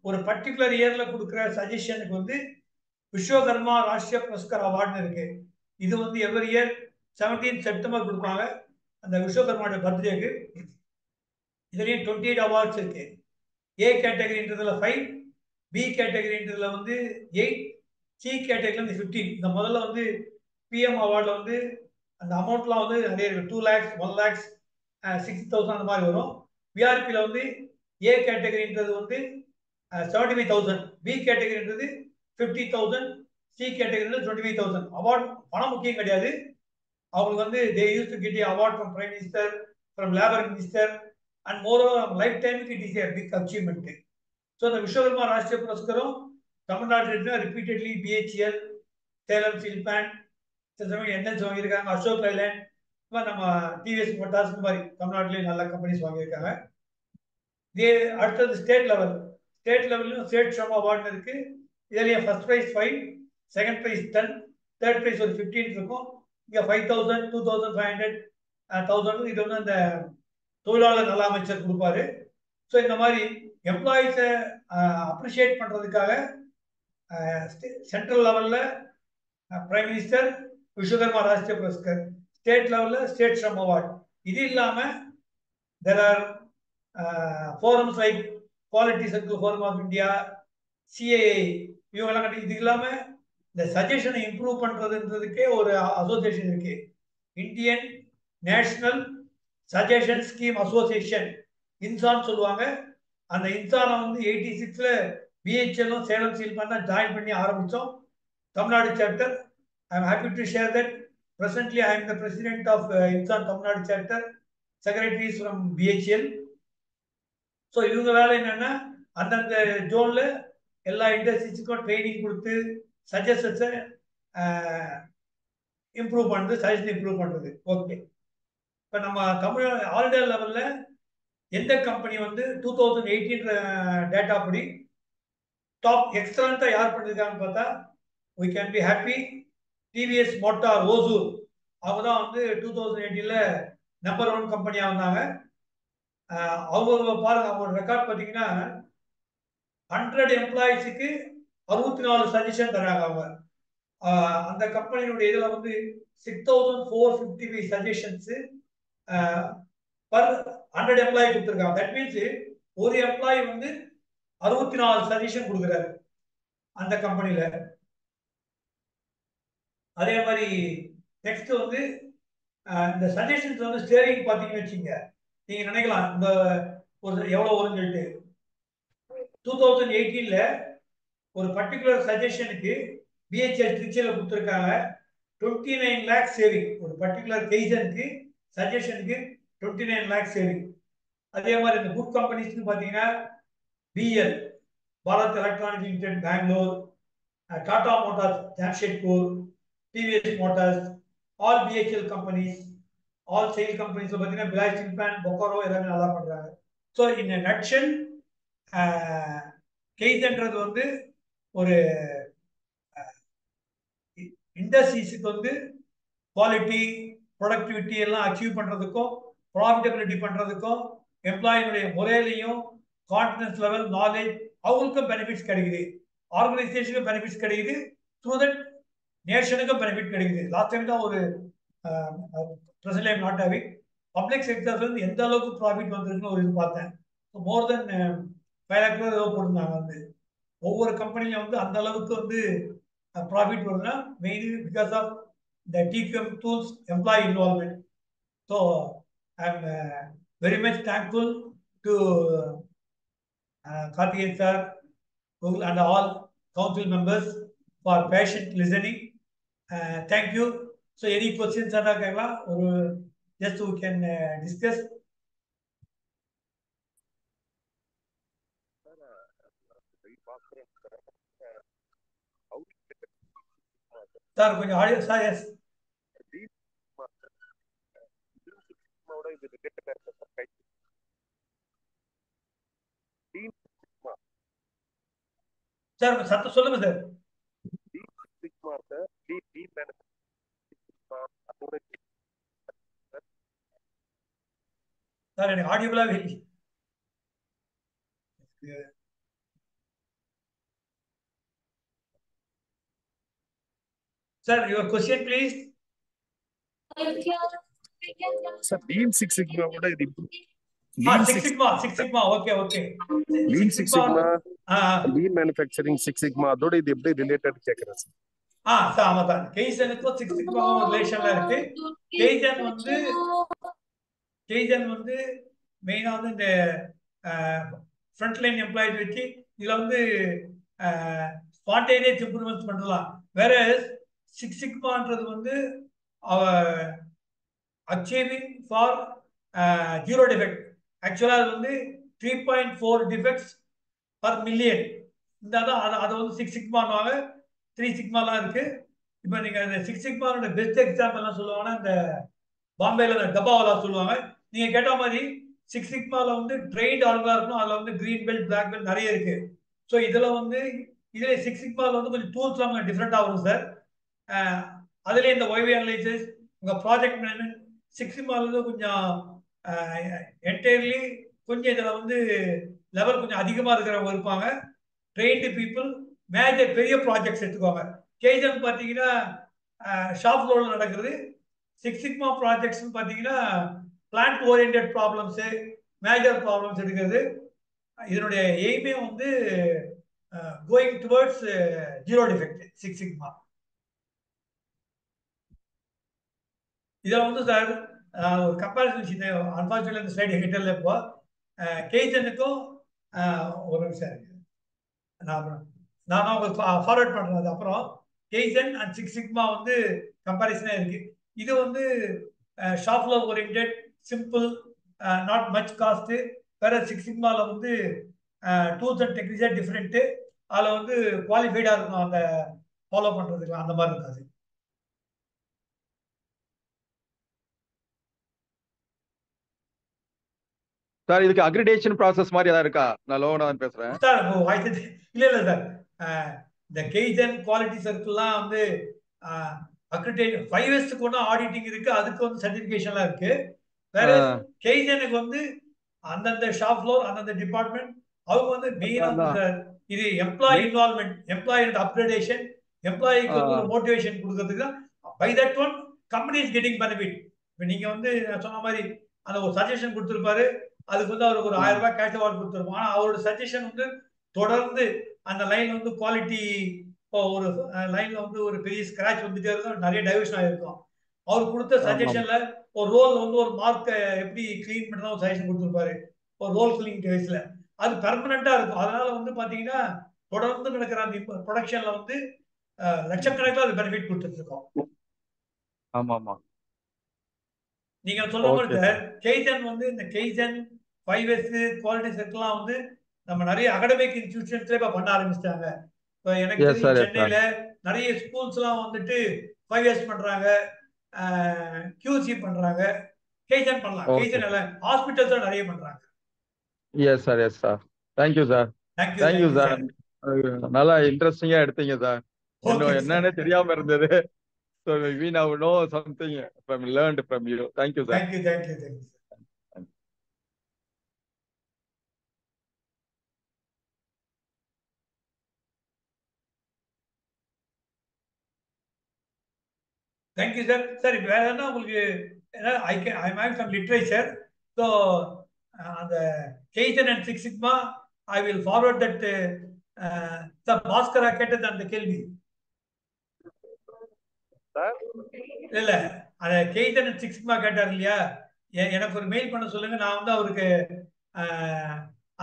ஒரு பர்டிகுலர் இயர்ல கொடுக்குற சஜஷனுக்கு வந்து விஸ்வகர்மா ராஷ்டிரிய புரஸ்கார் அவார்டுன்னு இருக்கு. இது வந்து எவ்ரி இயர் 17 செப்டம்பர் கொடுப்பாங்க, அந்த விஸ்வகர்மாவோட பர்த்டேக்கு. இதுலயும் 28 அவார்ட்ஸ் இருக்கு. ஏ கேட்டகரின்றதுல 5, பி கேட்டகரின்றதுல வந்து 8, சி கேட்டகரியில வந்து 15. இந்த முதல்ல வந்து பிஎம் அவார்டில் வந்து அந்த அமௌண்ட்லாம் வந்து நிறைய இருக்கு. 2 lakhs, 1 lakhs, 60,000 அந்த மாதிரி வரும். விஆர்பியில் வந்து ஏ கேட்டகரின்றது வந்து 75,000, பி கேட்டகரின்றது 50,000, சி கேட்டகரின்றது 25,000. அவார்டு பணம் முக்கியம் கிடையாது. அவங்களுக்கு வந்து they used to get a award from Prime Minister, from Labor Minister, and moreover lifetime it is a big achievement. So the Vishwakarma Rashtriya Puraskaram தமிழ்நாட்டில் repeatedly BHEL, Salem steel plant, NS வாங்கியிருக்காங்க, அசோக் லைலேண்ட், நம்ம டிவிஎஸ் மோட்டார்ஸ், இந்த மாதிரி தமிழ்நாட்டிலேயே நல்ல கம்பெனிஸ் வாங்கியிருக்காங்க. அடுத்தது ஸ்டேட் லெவல். ஸ்டேட் லெவல்லையும் ஸ்டேட் ஷம் அவார்டு இருக்கு. இதுலயும் first prize 5, second prize 10, third prize ஒரு 15 இருக்கும். இங்க 5,000, 2,500, 1,000. இது வந்து அந்த தொழிலாளர் நல அமைச்சர் கொடுப்பாரு. ஸோ இந்த மாதிரி எம்ப்ளாயிஸை அப்ரிஷியேட் பண்றதுக்காக சென்ட்ரல் லெவல்ல prime minister Vishwakarma Rashtriya Puraskar, state லெவல்ல ஸ்டேட் ஷம் அவார்டு. இது இல்லாம there are forums like Quality Circle Forum of India, CAA, இவங்கெல்லாம். இது இல்லாம இந்த சஜஷனை இம்ப்ரூவ் பண்றதுன்றதுக்கே ஒரு அசோசியேஷன் இருக்கு, Indian national suggestion scheme association, INSAN சொல்லுவாங்க. அந்த இன்சானை வந்து 86ல பிஹெச்எல்லும் சேலம் ஸ்டீல் பிளான்ட் ஜாயின் பண்ணி ஆரம்பிச்சோம், Tamil Nadu chapter. I am happy to share that presently I am the president of INSAN Tamil Nadu chapter, secretaries from BHEL. So இவங்க வேலை என்னன்னா அந்தந்த ஜோன்ல எல்லா இண்டஸ்ட்ரீஸுக்கும் ட்ரைனிங் கொடுத்து சஜஷன்ஸை இம்ப்ரூவ் பண்ணுறது, சஜஷன் இம்ப்ரூவ் பண்ணுறது. ஓகே, இப்போ நம்ம தமிழ் ஆல் இண்டியா லெவலில் எந்த கம்பெனி வந்து 2018 டேட்டா படி டாப் எக்ஸலண்ட்டாக யார் பண்ணியிருக்காங்கன்னு பார்த்தா we can be happy. TVS motor Hosur, அவங்க தான் வந்து 2018ல நம்பர் 1 கம்பெனியாக வந்தாங்க. அவங்க பாருங்க, அவங்க ரெக்கார்ட் பார்த்தீங்கன்னா 100 எம்ப்ளாயிஸுக்கு 64 சஜஷன் தராங்க அவங்க. அந்த கம்பெனியுடைய இதில் வந்து 6,455 சஜஷன்ஸ் பர் 100 எம்ப்ளாயி கொடுத்துருக்காங்க. தட் மீன்ஸ் ஒரு எம்ப்ளாயி வந்து 64 சஜஷன் கொடுக்குறாரு அந்த கம்பெனியில. அதே மாதிரி நெக்ஸ்ட் வந்து இந்த சஜஷன்ஸ் வந்து ஸ்டேரிங் பார்த்தீங்கன்னு வச்சுங்க, நீங்க நினைக்கலாம் இந்த ஒரு எவ்வளவு வரும்னு சொல்லிட்டு. 2018ல ஒரு பர்டிகுலர் சஜஷனுக்கு பிஹெச்எல் திருச்சியில் கொடுத்துருக்காங்க 29 lakhs சேவிங். ஒரு பர்டிகுலர் கேசனுக்கு சஜஷனுக்கு 29 lakhs சேவிங். அதே மாதிரி இந்த குட் கம்பெனிஸ்னு பார்த்தீங்கன்னா BEL, Bharat electronic limited Bangalore, Tata motors Jamshedpur, TVS motors, all BHEL companies, all SAIL companies பார்த்தீங்கன்னா பிலாய் ஸ்டீல் பிளான்ட், பொக்காரோ எல்லாமே நல்லா பண்றாங்க. ஸோ இந்த நட்ஷல் கெய்ஸ்ன்றது வந்து ஒரு இண்டஸ்ட்ரீஸுக்கு வந்து குவாலிட்டி, ப்ரொடக்டிவிட்டி எல்லாம் அச்சீவ் பண்றதுக்கும், ப்ராஃபிட்டபிலிட்டி பண்றதுக்கும், எம்ப்ளாயினுடைய முறையிலையும் கான்ஃபிடன்ஸ் லெவல், நாலேஜ், அவங்களுக்கும் பெனிஃபிட்ஸ் கிடைக்குது, ஆர்கனைசேஷனுக்கும் பெனிஃபிட்ஸ் கிடைக்குது, த்ரூ தட் நேஷனுக்கும் பெனிஃபிட் கிடைக்குது. லாஸ்ட் டைம் தான் ஒரு present I'm not having public செக்டர்ல இருந்து எந்த அளவுக்கு ப்ராஃபிட் வந்திருக்குன்னு ஒரு இது பார்த்தேன். மோர் தென் 5 lakh ஏதோ போட்டிருந்தாங்க வந்து. ஒவ்வொரு கம்பெனிலையும் வந்து அந்த அளவுக்கு வந்து ப்ராஃபிட் வருதுன்னா mainly because of the TPM tools employee involvement. So I am very much thankful to Karthikeyan sir, Google and all council members for patient listening. Thank you. So any questions are there? Or just we can discuss. Sir, audio, sir, yes. Sir, சத்த சொல்லுங்க sir. Sir எனக்கு ஆடியோபிளாவே இல்லை. Sir, your question please. Sir, Lean Six Sigma would I Six Sigma. Okay. Lean Six Sigma, Lean Manufacturing Six Sigma, though they related checkers. சாமதான் கெய்சனுக்கும் 6 சிக்மாவும் ரிலேஷன்ல இருக்கு. Kaizen வந்து மெயினா வந்து இந்த front line employees வச்சு இதுல வந்து ஸ்பான்டேனியஸ் இம்ப்ரூவ்மெண்ட்ஸ் பண்ணலாம். வேற 6 சிக்மான்றது வந்து அச்சீவிங் ஃபார் 0 டிஃபெக்ட். ஆக்சுவலா அது வந்து 3.4 டிஃபெக்ட்ஸ் பர் மில்லியன். இந்த அதை வந்து 6 சிக்மாவாங்க. 3 சிக்மாலாம் இருக்கு. இப்போ நீங்க இந்த 6 சிக்மாவோட பெஸ்ட் எக்ஸாம்பிள் எல்லாம் சொல்லுவாங்கன்னா இந்த பாம்பேல இந்த டப்பாவாலா சொல்லுவாங்க. நீங்க கேட்ட மாதிரி 6 சிக்மால வந்து ட்ரெயின்ட் ஆளுங்களா இருக்கணும். அதுல வந்து கிரீன் பெல்ட், பிளாக் பெல்ட் நிறைய இருக்கு. ஸோ இதுல 6 சிக்மால வந்து கொஞ்சம் டூல்ஸ் எல்லாம் டிஃப்ரெண்டா வரும் சார். அதுல இந்த ஒய்வி அனலைசிஸ், உங்க ப்ராஜெக்ட் மேனேஜ்மெண்ட் 6 சிக்மால இருந்து கொஞ்சம் என்டையர்லி கொஞ்சம் இதுல வந்து லெவல் கொஞ்சம் அதிகமா இருக்கிறவங்க இருப்பாங்க. ட்ரெயின்டு பீப்புள் மேஜர் பெரிய ப்ராஜெக்ட்ஸ் எடுத்துக்கோங்க. கேஜன் பார்த்தீங்கன்னா ஷாப் ஃப்ளோர்ல நடக்குது. 6 சிக்மா ப்ராஜெக்ட்ஸ் பார்த்தீங்கன்னா plant oriented problems, major problems எடுக்கிறது. இதனுடைய எய்மே வந்து கோயிங் டுவர்ட்ஸ் 0 டிஃபெக்ட் 6 சிக்மா. இதில் வந்து சார் ஒரு கம்பேரிசன், அன்பார்ச்சுனேட்லி இந்த ஸ்லைட் எங்கிட்ட இல்லை. இப்போ கேஜனுக்கும் ஒரு நிமிஷம் இருக்கு, நான் உங்களுக்கு ஃபார்வர்ட் பண்றேன். அது அப்புறம் கேஜன் அண்ட் 6 சிக்மா வந்து கம்பேரிசனே இருக்கு. இது வந்து shop floor oriented, simple, not much cost. வேற 6 சிக்மால வந்து டூல்ஸ் அண்ட் டெக்னிக்ஸே டிஃப்ரெண்ட்டு. அதில் வந்து குவாலிஃபைடா இருக்கணும் அந்த ஃபாலோ பண்றதுக்கு. அந்த மாதிரி இருக்காது சார். இதுக்கு அக்ரிடேஷன் ப்ராசஸ் மாதிரி ஏதாவது இருக்கா? நான் லோகநாதன் பேசுறேன் சார். இல்ல சார், இந்த கேஜன் குவாலிட்டி சர்க்கிள்லாம் வந்து அக்ரிடேஷன் 5 இயர்ஸ்க்கு ஒன்று ஆடிட்டிங் இருக்கு. அதுக்கு வந்து சர்டிபிகேஷன்லாம் இருக்கு. வேற கேஜனுக்கு வந்து அந்தந்த ஷாப் ஃப்ளோர், அந்தந்த டிபார்ட்மெண்ட் அவங்க வந்து மெயினா இது எம்ப்ளாயி இன்வால்வ்மெண்ட், எம்ப்ளாயி அப்கிரேடேஷன், எம்ப்ளாயிக்கு வந்து ஒரு மோட்டிவேஷன் கொடுக்கறதுக்கு தான். By that one company is getting benefit. இப்போ நீங்க வந்து சொன்ன மாதிரி அந்த ஒரு சஜஷன் கொடுத்துருப்பாரு, அதுக்கு வந்து அவருக்கு ஒரு 1000 ரூபாய் கேஷ் அவார்ட் கொடுத்துருப்போம். ஆனால் அவரோட சஜஷன் வந்து தொடர்ந்து அந்த லைன்ல வந்து குவாலிட்டி, இப்போ ஒரு லைன்ல வந்து ஒரு பெரிய ஸ்கிராச் வந்துட்டே இருக்கும், நிறைய டைவர்ஷன் ஆயிருக்கும். அவர் கொடுத்த சஜஷன்ல ஒரு ரோல் வந்து ஒரு மார்க்கை எப்படி கிளீன் பண்ணா ஒரு சஜஷன் கொடுத்துருப்பாரு, ஒரு ரோல் கிளீன் கேஸ்ல. அது பெர்மனண்டா இருக்கும். அதனால வந்து பாத்தீங்கன்னா தொடர்ந்து நடக்கிற அந்த ப்ரொடக்ஷன்ல வந்து லட்சக்கணக்கில் அது பெனிஃபிட் கொடுத்துட்டு இருக்கோம். ஆமா. நீங்க சொல்ற மாதிரி சார், கேஜன் வந்து இந்த கேஜன் 5S குவாலிட்டி செக்லாம் வந்து நம்ம நிறைய அகாடமிக் இன்ஸ்டிடியூஷன்ஸ்ல இப்ப பண்ண ஆரம்பிச்சிட்டாங்க. இப்போ எனக்கு தெரிஞ்சு சென்னையில நிறைய ஸ்கூல்ஸ் எல்லாம் வந்துட்டு 5S பண்றாங்க, QC பண்றாங்க, கேஜன் பண்ணலாம். கேஜன் எல்லாம் ஹாஸ்பிட்டல்ஸ் நிறைய பண்றாங்க. Yes sir. Thank you sir. Thank you sir. நல்லா இன்ட்ரெஸ்டிங்கா எடுத்தீங்க சார். என்னன்னு தெரியாம இருந்தது. So we now know something learned from you. Thank you, sir. Thank you. Thank you, sir. Sir, வேற என்ன உங்களுக்கு I'm having some literature. So the Kaizen and Six Sigma, I will forward that the Bhaskara கேட்டது அந்த கேள்வி இல்ல அந்த Kaizen and Six Sigma கேட்டார் இல்லையா, எனக்கு ஒரு மெயில் பண்ண சொல்லுங்க, நான் வந்து அவருக்கு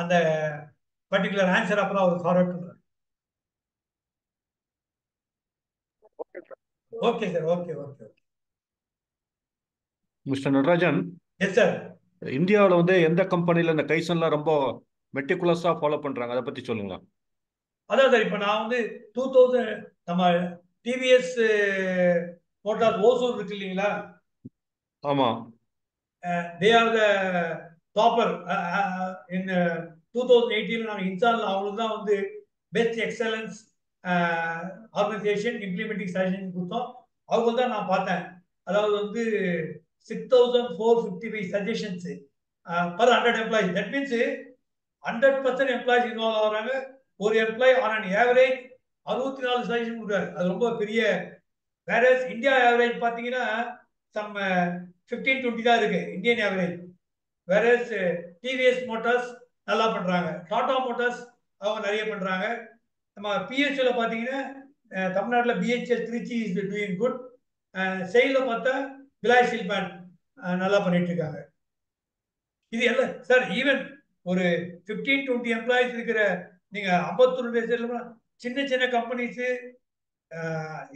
அந்த பர்டிகுலர் ஆன்சர் அப்புறம் அவருக்கு ஃபார்வர்ட் பண்றேன். Okay sir, okay okay. Mister Natarajan, yes sir. இந்தியாவில் வந்து எந்த கம்பெனில இந்த கைசன்லாம் ரொம்ப மெட்டிகுலஸா ஃபாலோ பண்றாங்க, அதை பத்தி சொல்லுங்க. அதான் சார், இப்போ நான் வந்து 2000 நம்ம டிவிஎஸ் மோட்டார் ஓசூர் இருக்கு இல்லைங்களா? ஆமா. தே ஆர் த டாப்பர் இன் 2018. நாங்கள் இன்ஸ்டால் அவங்களுக்கு தான் வந்து best excellence organisation implementing suggestion கொடுத்தோம். அவங்க தான் நான் பார்த்தேன். அதாவது வந்து 6455 suggestions per 100 employees. That means 100% employees involve ஆகிறாங்க. ஒரு employee on an average 64 suggestion கொடுக்குறாரு. அது ரொம்ப பெரிய. வேற இந்தியா ஆவரேஜ் பார்த்தீங்கன்னா சம் 15-20 தான் இருக்கு இந்தியன் ஆவரேஜ். வேற டிவிஎஸ் மோட்டார்ஸ் நல்லா பண்றாங்க, டாடா மோட்டார்ஸ் அவங்க நிறைய பண்றாங்க. நம்ம பிஹெச்ல பார்த்தீங்கன்னா தமிழ்நாட்டில் BHEL Trichy is doing good. செயலில் பார்த்தா பிலாய் சில்பேன் நல்லா பண்ணிட்டு இருக்காங்க. இது எல்லாம் சார் ஈவன் ஒரு 15-20 எம்ப்ளாயிஸ் இருக்கிற நீங்க 52 சின்ன சின்ன கம்பெனிஸ்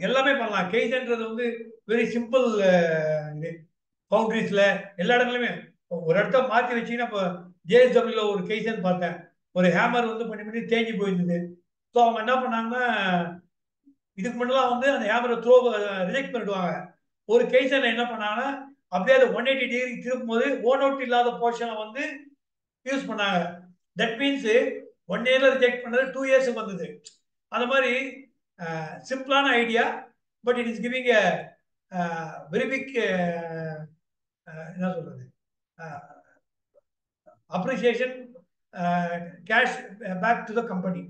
எல்லாமே பண்ணலாம். கெய்சன்றது வந்து வெரி சிம்பிள். இது பவுண்டரிஸ்ல எல்லா இடத்துலையுமே ஒரு இடத்த மாற்றி வச்சீங்கன்னா, இப்போ ஜேஎஸ்டபிள்யூல ஒரு கெய்சன் பார்த்தேன், ஒரு ஹேமர் வந்து பண்ணி தேஞ்சு போயிருந்தது. ஸோ அவங்க என்ன பண்ணாங்கன்னா, இதுக்கு முன்னெல்லாம் வந்து அந்த ஹேமரை ரிஜெக்ட் பண்ணிடுவாங்க. ஒரு கெய்சன்ல என்ன பண்ணாங்கன்னா, அப்படியே அதை 180 டிகிரி திருப்பும் போது ஓன் அவுட் இல்லாத போர்ஷனை வந்து யூஸ் பண்ணாங்க. தட் மீன்ஸ் 1 இயர்ல ரிஜெக்ட் பண்ணது 2 இயர்ஸுக்கு வந்தது. அந்த மாதிரி சிம்பிளான idea, but it is giving a very big என்ன சொல்றது appreciation, cash back to the company.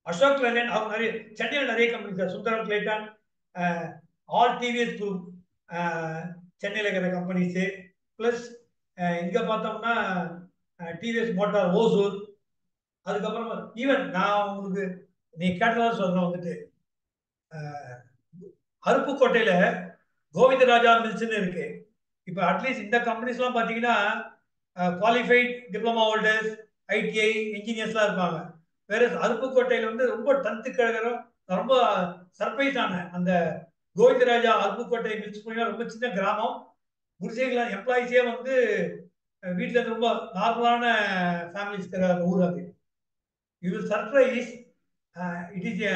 Ashok Leyland அவங்க நிறைய சென்னையில் நிறைய company sir. Sundaram Clayton, all TVS group சென்னையில் இருக்கிற கம்பெனிஸு. ப்ளஸ் இங்கே பார்த்தோம்னா டிவிஎஸ் மோட்டார் ஓசூர். அதுக்கப்புறமா ஈவன் நான் உங்களுக்கு நீ கேட்டதா சொல்றேன் வந்துட்டு அருப்புக்கோட்டையில கோவிந்தராஜா மில்ஸ்ன்னு இருக்கு. இப்போ அட்லீஸ்ட் இந்த கம்பெனிஸ்லாம் பார்த்தீங்கன்னா குவாலிஃபைட் டிப்ளமா ஹோல்டர்ஸ், ஐடிஐ இன்ஜினியர்ஸ்லாம் இருப்பாங்க. வேற அருப்புக்கோட்டையில வந்து ரொம்ப டன்த்து கிழகரம். ரொம்ப சர்ப்ரைஸ் ஆனேன். அந்த கோவிந்தராஜா அருப்புக்கோட்டை மில்ஸ் போனீங்கன்னா ரொம்ப சின்ன கிராமம். குடிசைகள் எம்ப்ளாயிஸே வந்து வீட்டில் இருந்து ரொம்ப நார்மலான ஃபேமிலிஸ் இருக்கிற ஊர் அது. You will surprise. It is a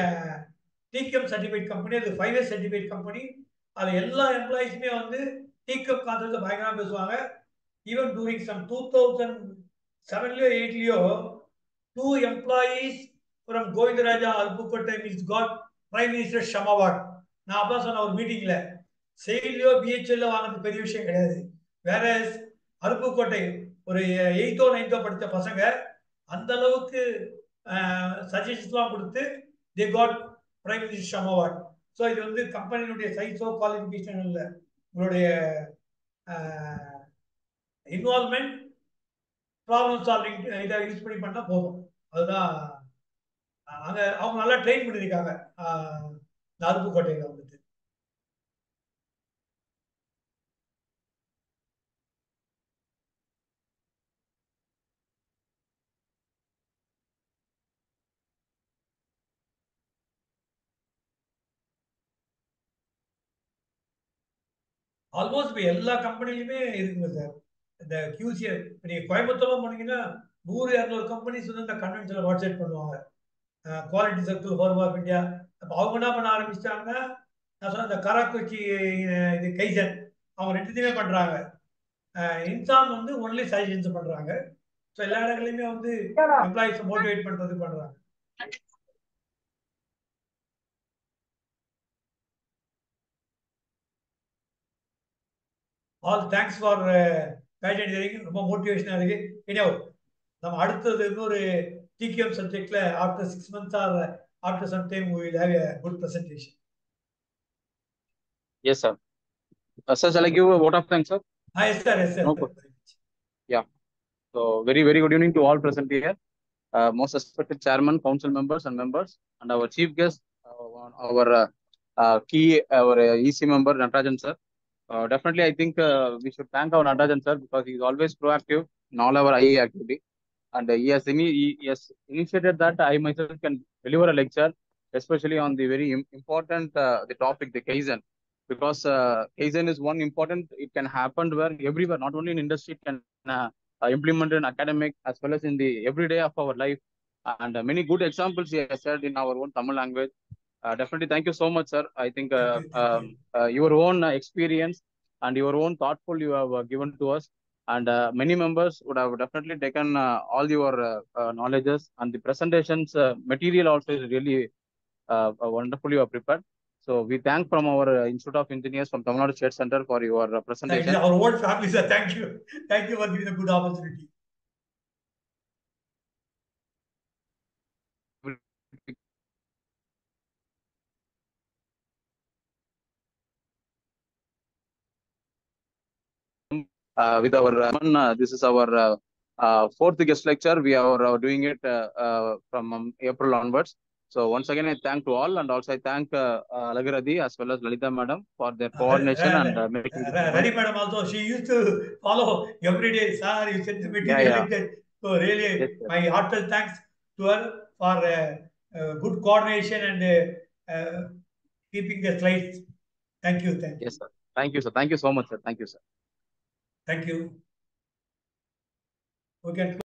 டிகம் சர்டிஃபைட் கம்பெனி. அது 5 இயர்ஸ் சர்டிஃபைட் கம்பெனி. அதில் எல்லா எம்ப்ளாயிஸுமே வந்து டிகம் கான்செப்ட்ல பயங்கரமாக பேசுவாங்க. Even during some 2007 8 2 employees from Govindaraja Alpukotte means got Prime Minister Shama Award. நான் அப்பா சொன்ன ஒரு மீட்டிங்ல செயலியோ பிஹெச்எல்ல வாங்கினது பெரிய விஷயம் கிடையாது. வேற அருப்புக்கோட்டை ஒரு 8th 9th படித்த பசங்க அந்த அளவுக்கு சஜஷன்ஸ்லாம் கொடுத்து they got Prime Minister Shama Award. So இது வந்து கம்பெனியுடைய சைஸோ குவாலிஃபிகேஷன் இல்லை, உங்களுடைய இன்வால்மெண்ட், ப்ராப்ளம் சால்விங் இதை யூஸ் பண்ணி பண்ணால் போதும். அதுதான் அங்கே அவங்க நல்லா ட்ரெயின் பண்ணியிருக்காங்க அருப்புக்கோட்டையில் வந்துட்டு. ஆல்மோஸ்ட் இப்போ எல்லா கம்பெனிலுமே இருக்குங்க சார். இந்த QC நீங்கள் கோயம்புத்தூர்லாம் போனீங்கன்னா 100-200 கம்பெனிஸ் வந்து இந்த கன்வென்ஷனில் வாட்ஸ்அப் பண்ணுவாங்க. Quality circle forum of India. அப்போ அவங்க என்ன பண்ண ஆரம்பிச்சிட்டாங்கன்னா, நான் சொன்ன இந்த கராக்குச்சி இது கைசன் அவங்க 2த்தையுமே பண்ணுறாங்க. இன்சான் வந்து ஒன்லி சஜஷன்ஸ் பண்ணுறாங்க. ஸோ எல்லா இடங்களையுமே வந்து எம்ப்ளாயிஸை மோட்டிவேட் பண்ணுறது பண்ணுறாங்க. All thanks for guidance. ரொம்ப மோட்டிவேஷனாக இருக்கு. இனியோ நம்ம அடுத்தது இன்னொரு டிகிஎம் சப்ஜெக்ட்ல after 6 months or after some time we will have a good presentation. Yes, sir. Sir, shall I give a vote of thanks, sir? Yes, sir. Yes, sir. No question. Yeah. So very, very good evening to all present here. Most respected chairman, council members and members, and our chief guest, our EC member, Natarajan sir. Definitely, I think we should thank our Natarajan sir because he is always proactive in all our IE activity. And he has initiated that I myself can deliver a lecture, especially on the very important the topic, the Kaizen. Because Kaizen is one important, it can happen where everywhere, not only in industry, it can implement in academic as well as in the everyday of our life. And many good examples he has shared in our own Tamil language. Definitely, thank you so much, sir. I think your own experience and your own thoughtful you have given to us. And many members would have definitely taken all your knowledges, and the presentations material also is really wonderfully you are prepared. So we thank from our Institute of Engineers from Tamil Nadu State Center for your presentation. Thank you, our whole family, sir. Thank you. Thank you for giving a good opportunity. With our this is our fourth guest lecture. We are doing it from April onwards. So once again, I thank to all, and also I thank Alagaradi as well as Lalita madam for their coordination and making this Rani madam also, she used to follow every day. Sir, you said the material like that. So really, yes, my heartfelt thanks to her for good coordination and keeping the slides. Thank you. Thank you. Yes, sir. Thank you, sir. Thank you so much, sir. Thank you, sir. Thank you. We can